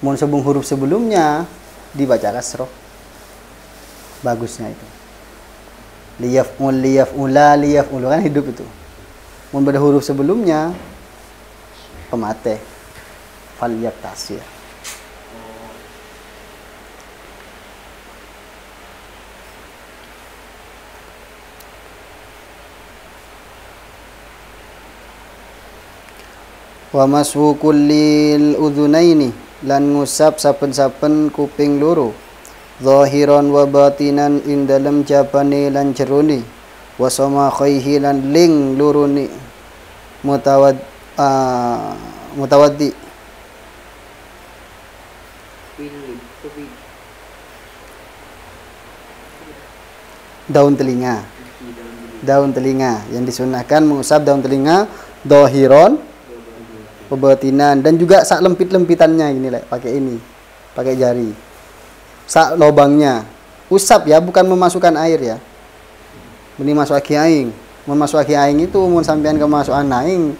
Mun sebelum huruf sebelumnya dibaca kasroh. Bagusnya itu. Liyaf'ula kan hidup itu. Mun beda huruf sebelumnya pemate falyatasir. Wa mashu kullil udhunaini lan ngusap saben-saben kuping loro zahiran wa batinan ing dalem jabane lan jerone wa samakhaihi lan ling lurune mutawaddi daun telinga yang disunahkan mengusap daun telinga zahiran pebatinan dan juga sak lempit-lempitannya ini pakai jari sak lobangnya usap ya, bukan memasukkan air ya. Beni masuk aing itu mun sampean kemasukan aing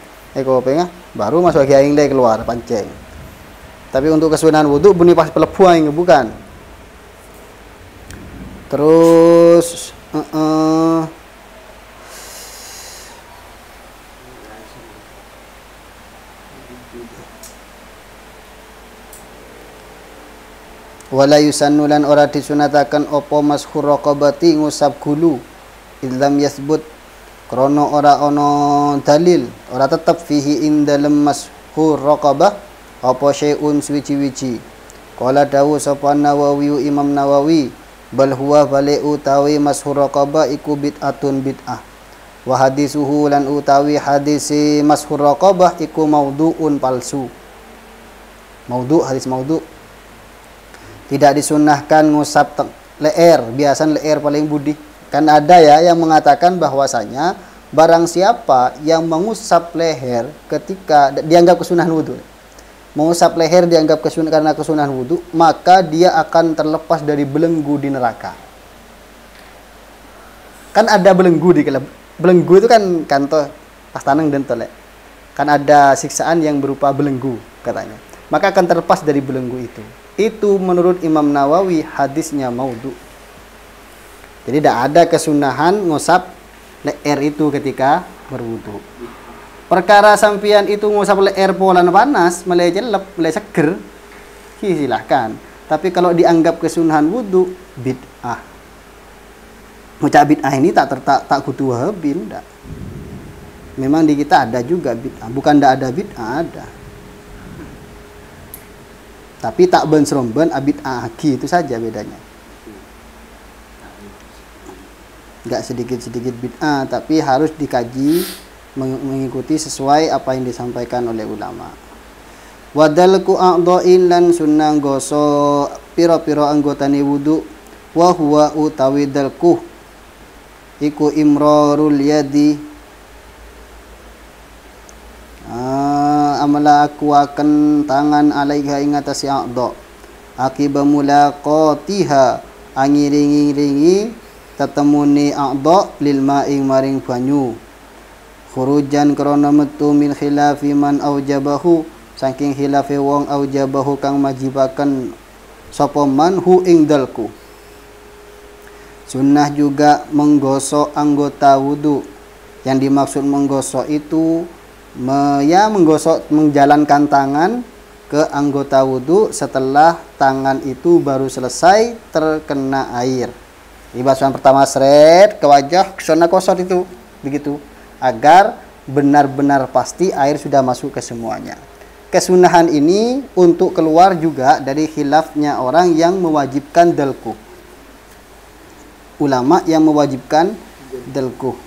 baru masuk aing deh keluar pancing. Tapi untuk kesunahan wudu beni pas pelebu aing bukan. Terus wala yusannu lan ora disunataken apa mashur raqabati ngusap gulu illam yasbut krana ora ana dalil ora tetep fihi ing dalem mashur raqabah apa syai'un suwi-wiji qala dawu sapa Nawawi Imam Nawawi bal huwa bali utawi mashur raqabah iku bid'atun bid'ah wa hadisuhu lan utawi hadisi mashur raqabah iku maudhu'un palsu hadis maudhu' tidak disunahkan ngusap leher, biasa leher paling budi. Kan ada ya yang mengatakan bahwasanya barang siapa yang mengusap leher ketika dianggap kesunahan wudu. Mengusap leher dianggap karena kesunahan wudu, maka dia akan terlepas dari belenggu di neraka. Kan ada belenggu belenggu itu kan kantor pas tanang dan tolek. Kan ada siksaan yang berupa belenggu katanya. Maka akan terlepas dari belenggu itu. Itu menurut Imam Nawawi hadisnya maudhu. Jadi tidak ada kesunahan ngusap leher itu ketika berwudu. Perkara sampian itu ngusap leher polan panas, mulai jelek, mulai seger, silahkan. Tapi kalau dianggap kesunahan wudu, bid'ah. Ngucap bid'ah ini tak kudu wahabi, enggak. Memang di kita ada juga bid'ah, bukan tidak ada bid'ah, ada. Tapi tak bensromben abid ahki itu saja bedanya. nggak sedikit-sedikit bid'ah, tapi harus dikaji mengikuti sesuai apa yang disampaikan oleh ulama. Wadalku a'dha'in lan sunnah goso piro-piro anggotane wudu, wa huwa utawi dalku iku imrarul yadi, amala aku akan tangan alaiha ing atase a'dha, akiba mulaqatiha angiringi-ringi tetemuni a'dha lil ma'ing maring banyu, khurujan krana metu min khilafi man aujabahu saking khilafe wong aujabahu kang majibaken sapa man hu ing dalku. Sunnah juga menggosok anggota wudu. Yang dimaksud menggosok itu menggosok, menjalankan tangan ke anggota wudu setelah tangan itu baru selesai terkena air. Di basuhan pertama seret ke wajah, ke zona kosor itu begitu, agar benar-benar pasti air sudah masuk ke semuanya. Kesunahan ini untuk keluar juga dari khilafnya orang yang mewajibkan dalku. Ulama yang mewajibkan dalku.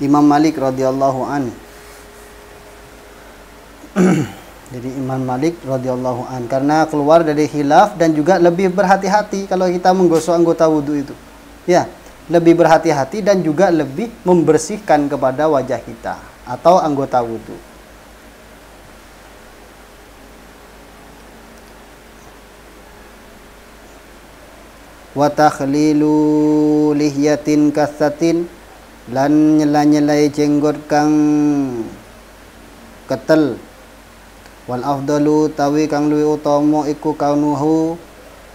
Imam Malik radhiyallahu an. Jadi Imam Malik radhiyallahu an karena keluar dari khilaf dan juga lebih berhati-hati kalau kita menggosok anggota wudu itu. Ya, lebih berhati-hati dan juga lebih membersihkan kepada wajah kita atau anggota wudu. Wa takhlilu lihyatin kathatin, lan nyela-nyelai jenggot kang ketel. Wal afdalu tawi kang luwih utama iku kaunuhu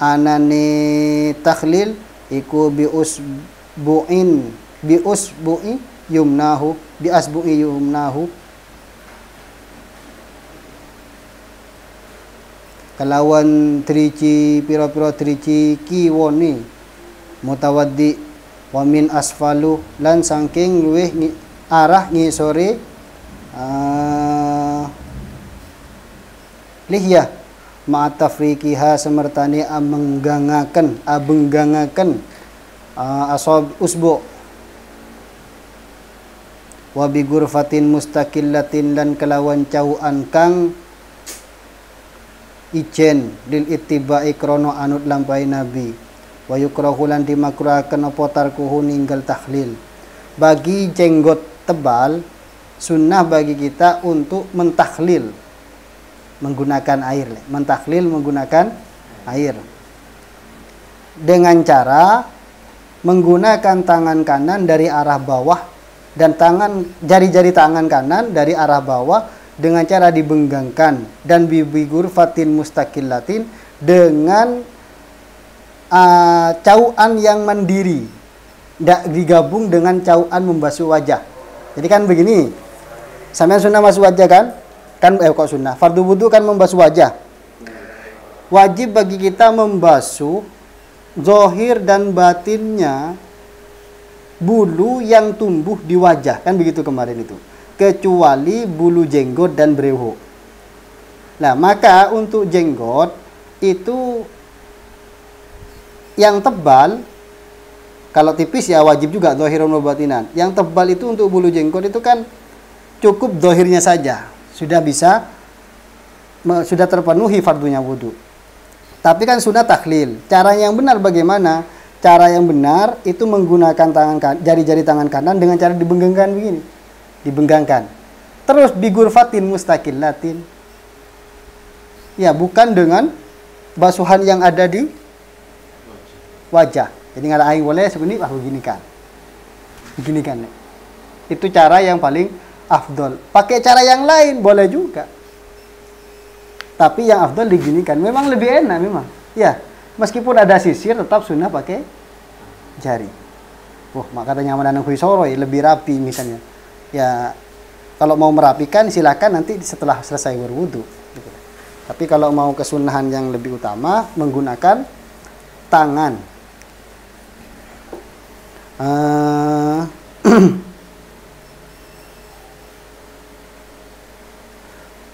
anane takhlil iku bi usbu'i yumnahu kalawan trici pira-pira trici kiwone mutawaddi wa min asfalu lan saking luwih arah ngisore lihyah ma'atafriqiha semertane abenggangaken asab usbu wa bi ghurfatin mustaqillatin lan kelawan cauan kang ijen lil ittiba'i krono anut lampahi nabi. Wa yukrahu lan dimakruhaken apa tarkuhu ninggal tahlil. Bagi jenggot tebal sunnah bagi kita untuk mentahlil menggunakan air, mentahlil menggunakan air dengan cara menggunakan tangan kanan dari arah bawah dan jari-jari tangan kanan dari arah bawah dengan cara dibenggangkan dan bibigur fatin mustaqillatin dengan cauan yang mandiri, tidak digabung dengan cauan membasuh wajah. Jadi kan begini, sampean sunnah basuh wajah kan kok sunnah fardu wudu kan membasuh wajah. Wajib bagi kita membasuh zahir dan batinnya bulu yang tumbuh di wajah, kan begitu kemarin itu, kecuali bulu jenggot dan brewok. Nah, maka untuk jenggot itu yang tebal, kalau tipis ya wajib juga zahirun wa batinan. Yang tebal itu untuk bulu jenggot itu kan cukup zahirnya saja, sudah terpenuhi fardunya wudu. Tapi kan sunnah takhlil. Cara yang benar bagaimana? Cara yang benar itu menggunakan jari-jari tangan kanan dengan cara dibenggangkan begini. Dibenggangkan. Terus bigurfatin mustaqillatin. Ya, bukan dengan basuhan yang ada di wajah. Jadi nggak ada air boleh sebenarnya begini kan. Itu cara yang paling afdol. Pakai cara yang lain boleh juga. Tapi yang afdol diginikan. Memang lebih enak memang. Ya, meskipun ada sisir tetap sunnah pakai jari. Maka katanya mananang kui soroi lebih rapi misalnya. Ya kalau mau merapikan silakan nanti setelah selesai berwudu. Gitu. Tapi kalau mau kesunahan yang lebih utama menggunakan tangan.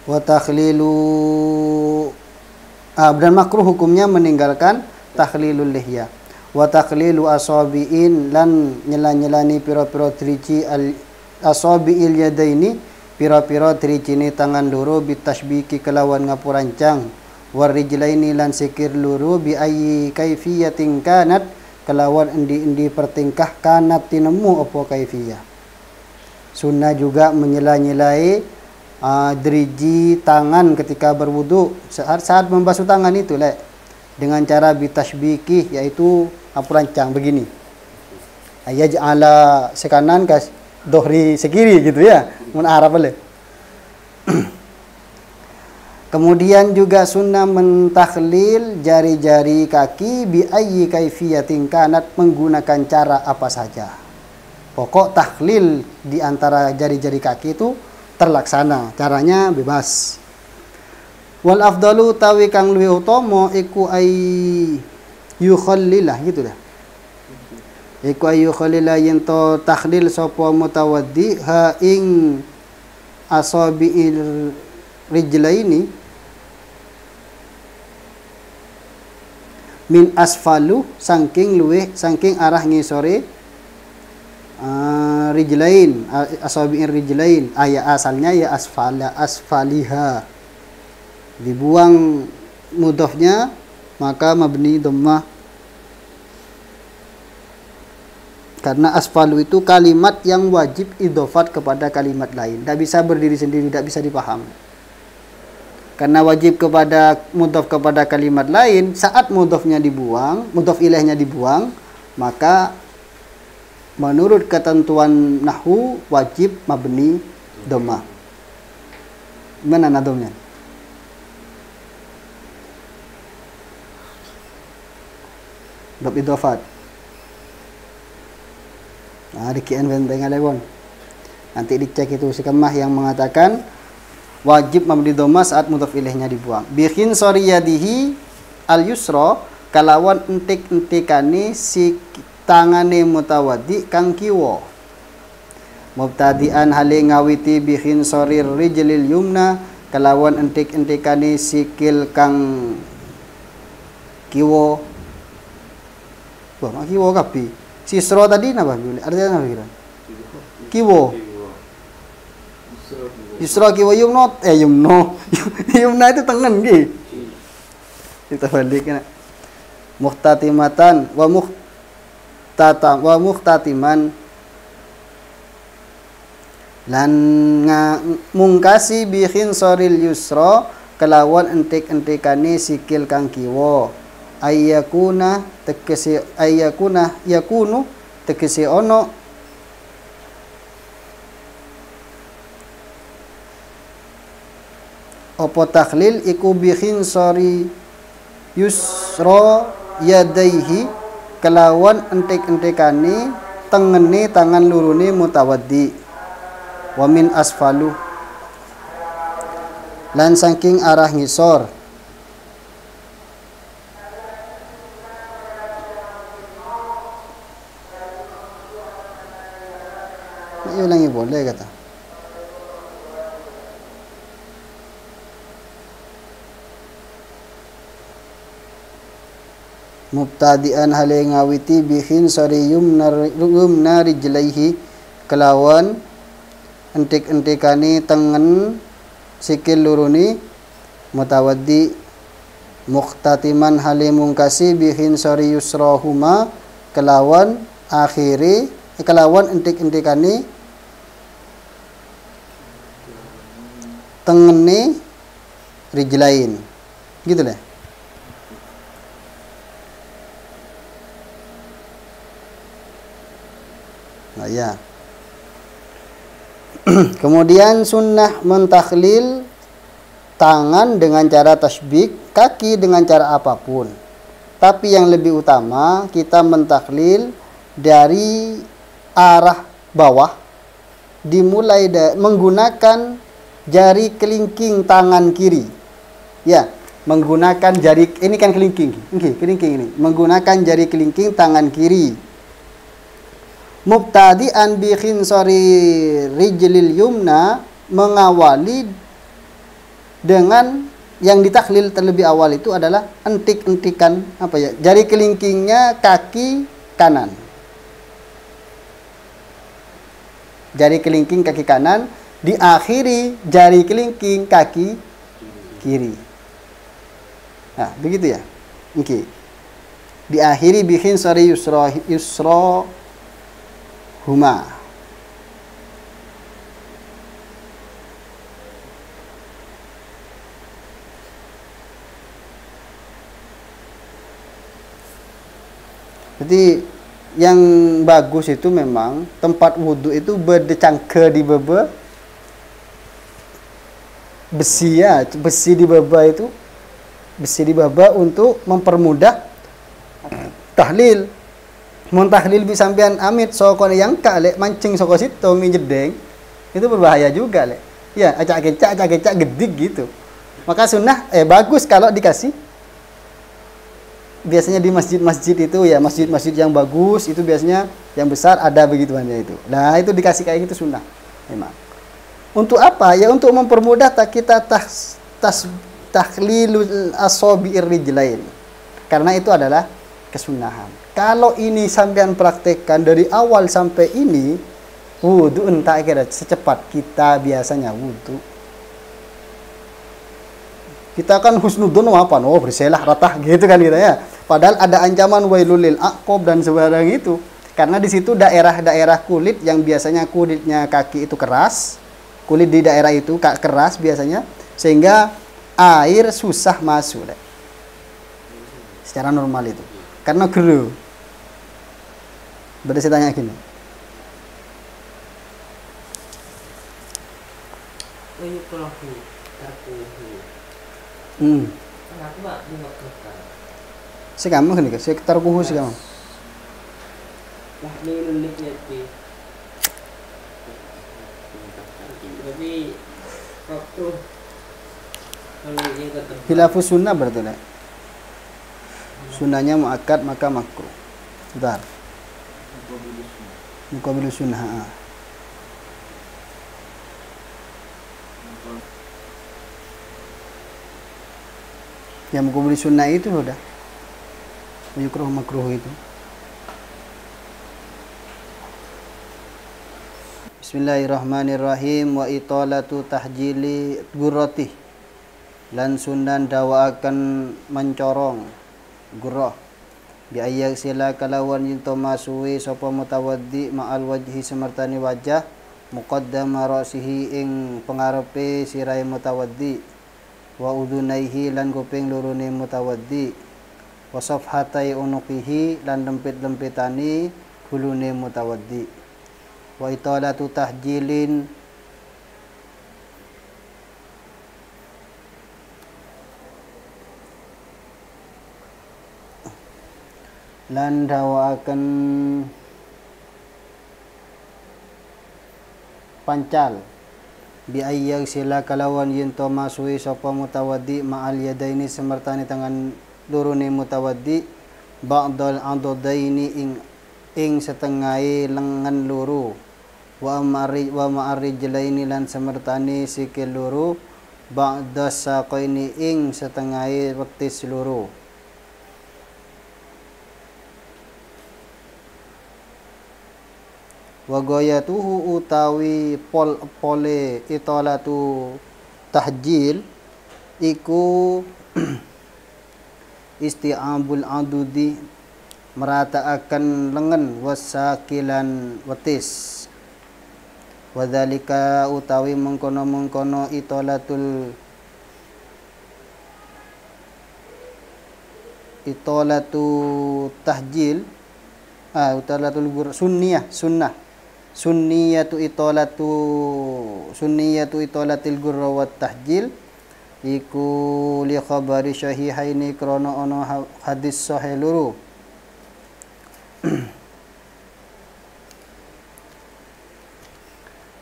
Wa takhlilu dan makruh hukumnya meninggalkan takhlilul lihya. Wa takhlilu asabiin lan nyela-nyelani pira-pira trici asabiil yadaini pira-pira tricine tangan loro bitasbiki kelawan ngapurancang warijlaini lan sikir loro bi ayyi kaifiyatin kanat kelawan endi-endi pertingkah kanat tinemu apa kaifiyah. Sunnah juga menyela-nyelai driji tangan ketika berwudu saat membasuh tangan itu dengan cara bitasbiki yaitu apurancang begini. Ayaj'ala sekanan kas dohri sekiri gitu ya. Mun Arab boleh. Kemudian juga sunnah mentakhlil jari-jari kaki bi ayyi kaifiyatin kanat menggunakan cara apa saja. Pokok takhlil di antara jari-jari kaki itu terlaksana, caranya bebas. Wal afdalu tawi kang luwih utama iku ay yukhallilah gitu dah. Iku ay yukhallilah yen to takhlil sapa mutawaddi ha ing asabiil rijlaini min asfalu saking luwih saking arah ngisore rijlain asabi'ir rijlain asalnya ya asfaliha dibuang mudhafnya maka mabni dhammah karena asfalu itu kalimat yang wajib idhofat kepada kalimat lain, tidak bisa berdiri sendiri, tidak bisa dipahami karena wajib kepada mudhaf kepada kalimat lain. Saat mudhafnya dibuang, mudhaf ilaihnya dibuang, maka menurut ketentuan nahwu wajib mabni dhammah. Mana nadomnya? Dhab idhofat. Dikian benteng alewon. Nanti dicek itu si kemah yang mengatakan wajib mabni dhammah saat mudhaf ilaihnya dibuang. Bi khinsariyadihi al-yusra kalawan entik-entikane si tangane mutawaddi kang kiwa mubtadi'an hale ngawiti bi khinsarir rijlil yumna kalawan entik-entikane sikil kang kiwa. Wah, kiwa kapi. Sisra tadi napa? Artinya apa kira? Kiwa. Yusra kiwa yumna yumna itu tangan nggih. Kita baliknya. Muhtatimatan wa muhtatiman lan mungkasi bi khinsaril yusra kelawan entik-entikane sikil kang kiwa yakunu tegese ono apa takhlil iku bi khinsari yusra yadaihi kelawan entik-entikane tengene tangan lurune mutawaddi wa min asfalu lan saking arah ngisor ulangi boleh kata mubtadi'an hale ngawiti bihin sari yumna rijlaihi kelawan entik-entikane tengen sikil luruni mutawaddi muhtatiman hale mungkasi bihin sari yusrahuma kelawan akhiri kelawan entik-entikane tengene rijlain gitu lah. Nah, ya. Kemudian sunnah mentakhlil tangan dengan cara tasbik, kaki dengan cara apapun. Tapi yang lebih utama kita mentakhlil dari arah bawah dimulai menggunakan jari kelingking tangan kiri. Ya, menggunakan jari ini kan kelingking. Kelingking ini. Menggunakan jari kelingking tangan kiri. Mubtadi'an bi khinsari rijlil yumna, mengawali dengan yang ditahlil terlebih awal itu adalah entik-entikan jari kelingkingnya kaki kanan. Jari kelingking kaki kanan diakhiri jari kelingking kaki kiri. Nah, begitu ya. Oke. Diakhiri bi khinsari yusra huma. Jadi yang bagus itu memang tempat wudhu itu berdecangke di bebe besi ya, besi di baba untuk mempermudah tahlil. Mun tahlil bisa sampean amit soko yang kale mancing soko situ minjedeng itu berbahaya juga le. Ya, acak kecak gedik gitu. Maka sunnah bagus kalau dikasih. Biasanya di masjid-masjid itu ya, masjid-masjid yang bagus itu biasanya yang besar ada begituannya itu. Nah, itu dikasih kayak gitu sunnah memang. Untuk apa? Ya untuk mempermudah kita tahlilul asabi'ir rijlain. Karena itu adalah kesunahan. Kalau ini sampean praktekkan dari awal sampai ini, wudu entah kira secepat kita biasanya wudu. Kita kan husnudun apa? Oh, berselah ratah gitu kan kita ya. Padahal ada ancaman wailul lil aqab dan sebarang itu. Karena di situ daerah-daerah kulit yang biasanya kulitnya kaki itu keras, kulit di daerah itu keras biasanya, sehingga air susah masuk. Secara normal itu. Karena geru. Berarti saya tanya gini. Si kamu kan sekitar kuhu si kamu. Khilafus sunnah berarti lah. Sunnahnya muakkad maka makruh. Bentar. Muqabilus sunnah. Yang muqabilus sunnah itu sudah. Makruh makruh itu. Bismillahirrahmanirrahim. Wa italatu tahjili gurratih, lan sunan dawa akan mencorong gurrah bi ayyak sila kalawan yunto masuwi sapa mutawaddi ma'al wajhi semertani wajah muqaddama ra'sihi ing pengarepe sirai mutawaddi wa udunaihi lan kuping lurune mutawaddi wa safhatai unuqihi lan lempit-lempitani gulune mutawaddi wa italatu tahjilin lan dawakan pancal bi ayyag sila kalawan yunto masui sapa mutawaddi ma'al yadaini semertani tangan lurune mutawaddi ba'dal adadaini ing setengahe lengan luru wa ma'arrijlaini lan semertani sikil luru ba'da saqaini ing setengahe wetis luru wa ghayatuhu utawi pole italatu tahjil iku isti'abul adudi merataakan lengan wasakilan wetis wadzalika utawi mengkono-mengkono italatu tahjil italatul sunnah sunniyatu italatil gurra wat tahjil iku li khabari sahihaini krana ana hadis sahih loro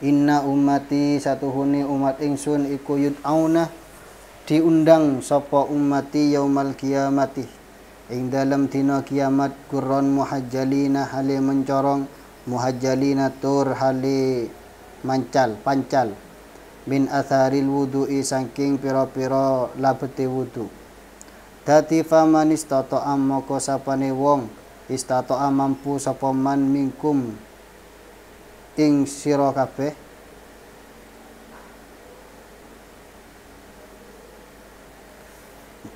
Inna ummati satuhuni umat ingsun iku yud'auna diundang sapa ummati yaumal kiamati ing dalam dina kiamat gurron muhajjalina hale mencorong muhajjalina tur hale pancal min atharil wudu'i saking pira-pira labete wudu. Dadi faman istata'a moko sapane wong istata'a mampu sapa man minkum ing sira kabeh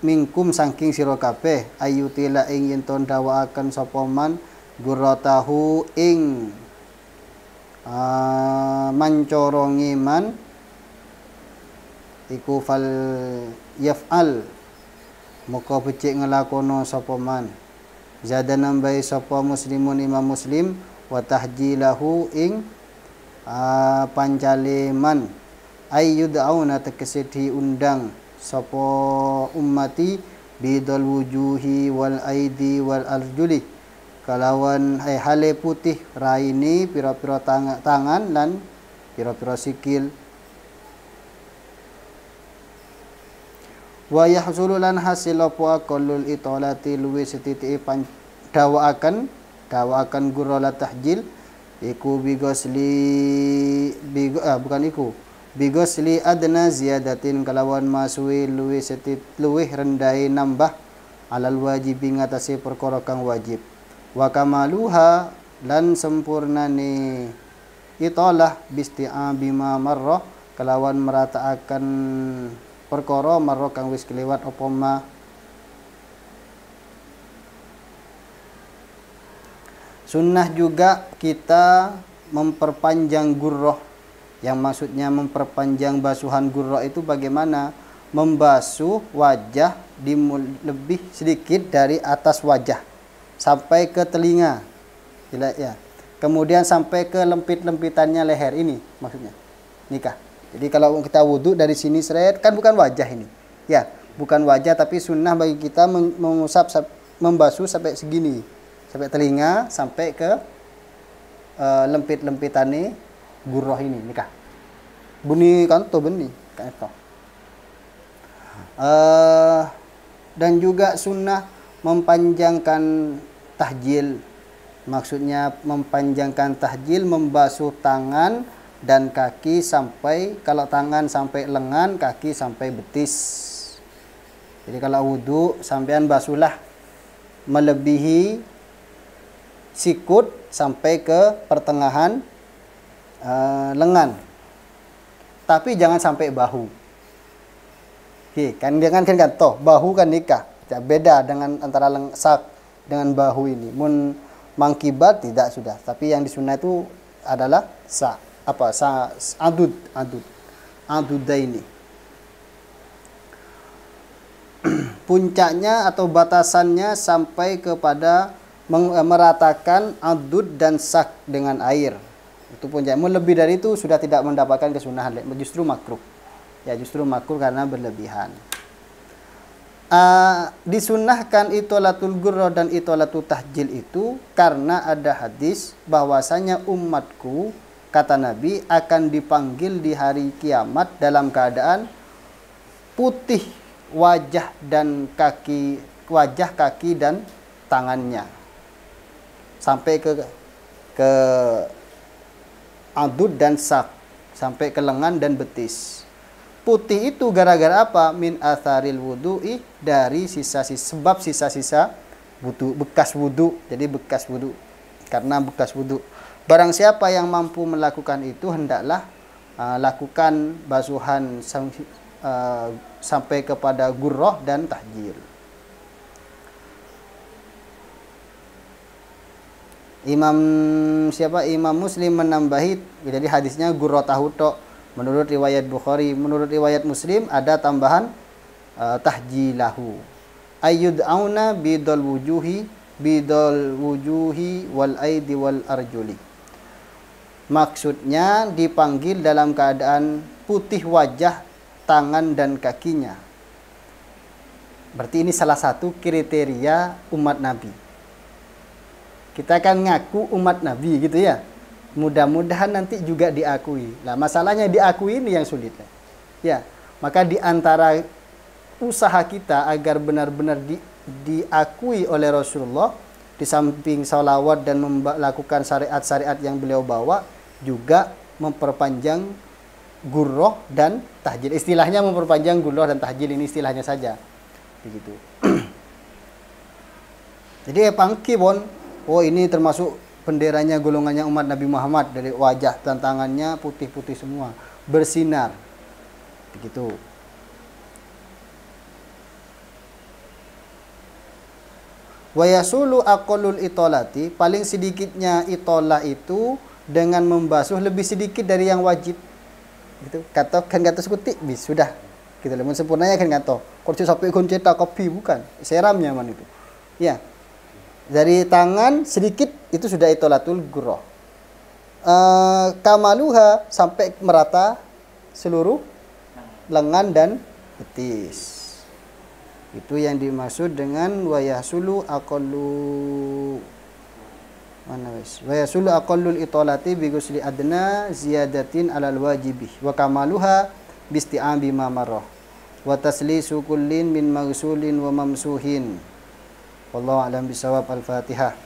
mingkum saking sira kabeh ayutila ing yen to ndawaaken sapa man gurratahu ing mancorongi man iku fal yaf'al moko becik ngelakono sapa man zada nambahi sapa muslimun imam muslim wa tahjilahu ing pancaleman ayyud'auna tegese diundang sapa ummati bidal wujuhi wal aidi wal arjuli kalawan hale putih raini pira-pira tangan lan pira-pira sikil. Wa yahzulu lan hasil apa aqallul italati luwi setitiki dawaaken gurala tahjil iku bigosli adna ziyadatin kalawan masui luwi rendahe nambah alal wajib ngatasi perkara kang wajib wa kamaluha lan sempurnane italah bisti'abi ma marrah kalawan merataaken perkara marrah kang wis kelewat apa ma. Sunnah juga kita memperpanjang gurroh, yang maksudnya memperpanjang basuhan gurroh itu bagaimana? Membasuh wajah lebih sedikit dari atas wajah sampai ke telinga, ya. Kemudian sampai ke lempit-lempitannya leher ini maksudnya nikah. Jadi kalau kita wudhu dari sini seret kan bukan wajah ini, ya bukan wajah tapi sunnah bagi kita mengusap membasuh sampai segini. Sampai telinga, sampai ke lempit-lempitane gurroh ini nikah. Bunyi kan to beni kan itu. Dan juga sunnah mempanjangkan tahjil. Maksudnya mempanjangkan tahjil membasuh tangan dan kaki sampai kalau tangan sampai lengan, kaki sampai betis. Jadi kalau wudu sampean basuhlah melebihi sikut sampai ke pertengahan lengan, tapi jangan sampai bahu. Oke, kan jangan kan toh bahu kan nikah, ya, beda dengan antara sak dengan bahu ini. Mun mangkibat tidak sudah, tapi yang disunah itu adalah adudaini. Puncaknya atau batasannya sampai kepada meratakan adud dan sak dengan air. Itu pun lebih dari itu sudah tidak mendapatkan kesunahan, justru makruh. Ya justru makruh karena berlebihan. Disunahkan itolatul gurra dan itolatul tahjil itu karena ada hadis bahwasanya umatku kata Nabi akan dipanggil di hari kiamat dalam keadaan putih wajah kaki dan tangannya sampai ke adud dan sak, sampai ke lengan dan betis. Putih itu gara-gara apa? Min atharil wudu'i, dari sebab sisa-sisa wudu, bekas wudu. Jadi bekas wudu, karena bekas wudu. Barang siapa yang mampu melakukan itu hendaklah lakukan basuhan sampai kepada gurroh dan tahjil. Imam Muslim menambahi, jadi hadisnya gurratahu tok menurut riwayat Bukhari. Menurut riwayat Muslim ada tambahan tahjilahu ayyud'auna bidal wujuhi wal aidi wal arjuli. Maksudnya dipanggil dalam keadaan putih wajah, tangan dan kakinya. Berarti ini salah satu kriteria umat Nabi. Kita kan ngaku umat Nabi gitu ya. Mudah-mudahan nanti juga diakui. Nah, masalahnya diakui ini yang sulit. Ya, maka di antara usaha kita agar benar-benar diakui oleh Rasulullah, di samping salawat dan melakukan syariat-syariat yang beliau bawa, juga memperpanjang gurroh dan tahjil. Istilahnya memperpanjang gurroh dan tahjil, ini istilahnya saja. Begitu. Jadi pangkibon, oh ini termasuk benderanya golongannya umat Nabi Muhammad, dari wajah dan tangannya putih-putih semua, bersinar. Begitu. Wa yasulu aqallul itolati, paling sedikitnya itolah itu dengan membasuh lebih sedikit dari yang wajib. Gitu. Kata kan kata sekutik bis sudah. Kita gitu, lemon sempurnanya kan kata. Kursi sampai cetak kopi bukan, seramnya man itu. Ya. Dari tangan sedikit itu sudah itolatul gurroh. Kamaluha sampai merata seluruh lengan dan betis. Itu yang dimaksud dengan wa yahsulu aqallu aqallul itolati bi ghusli adna ziyadatin alal wajibih wa kamaluha bi isti'abi ma marrah wa taslisu kullin min maghsulin wa mamsuhin. Wallahu a'lam bisawab. Al-Fatihah.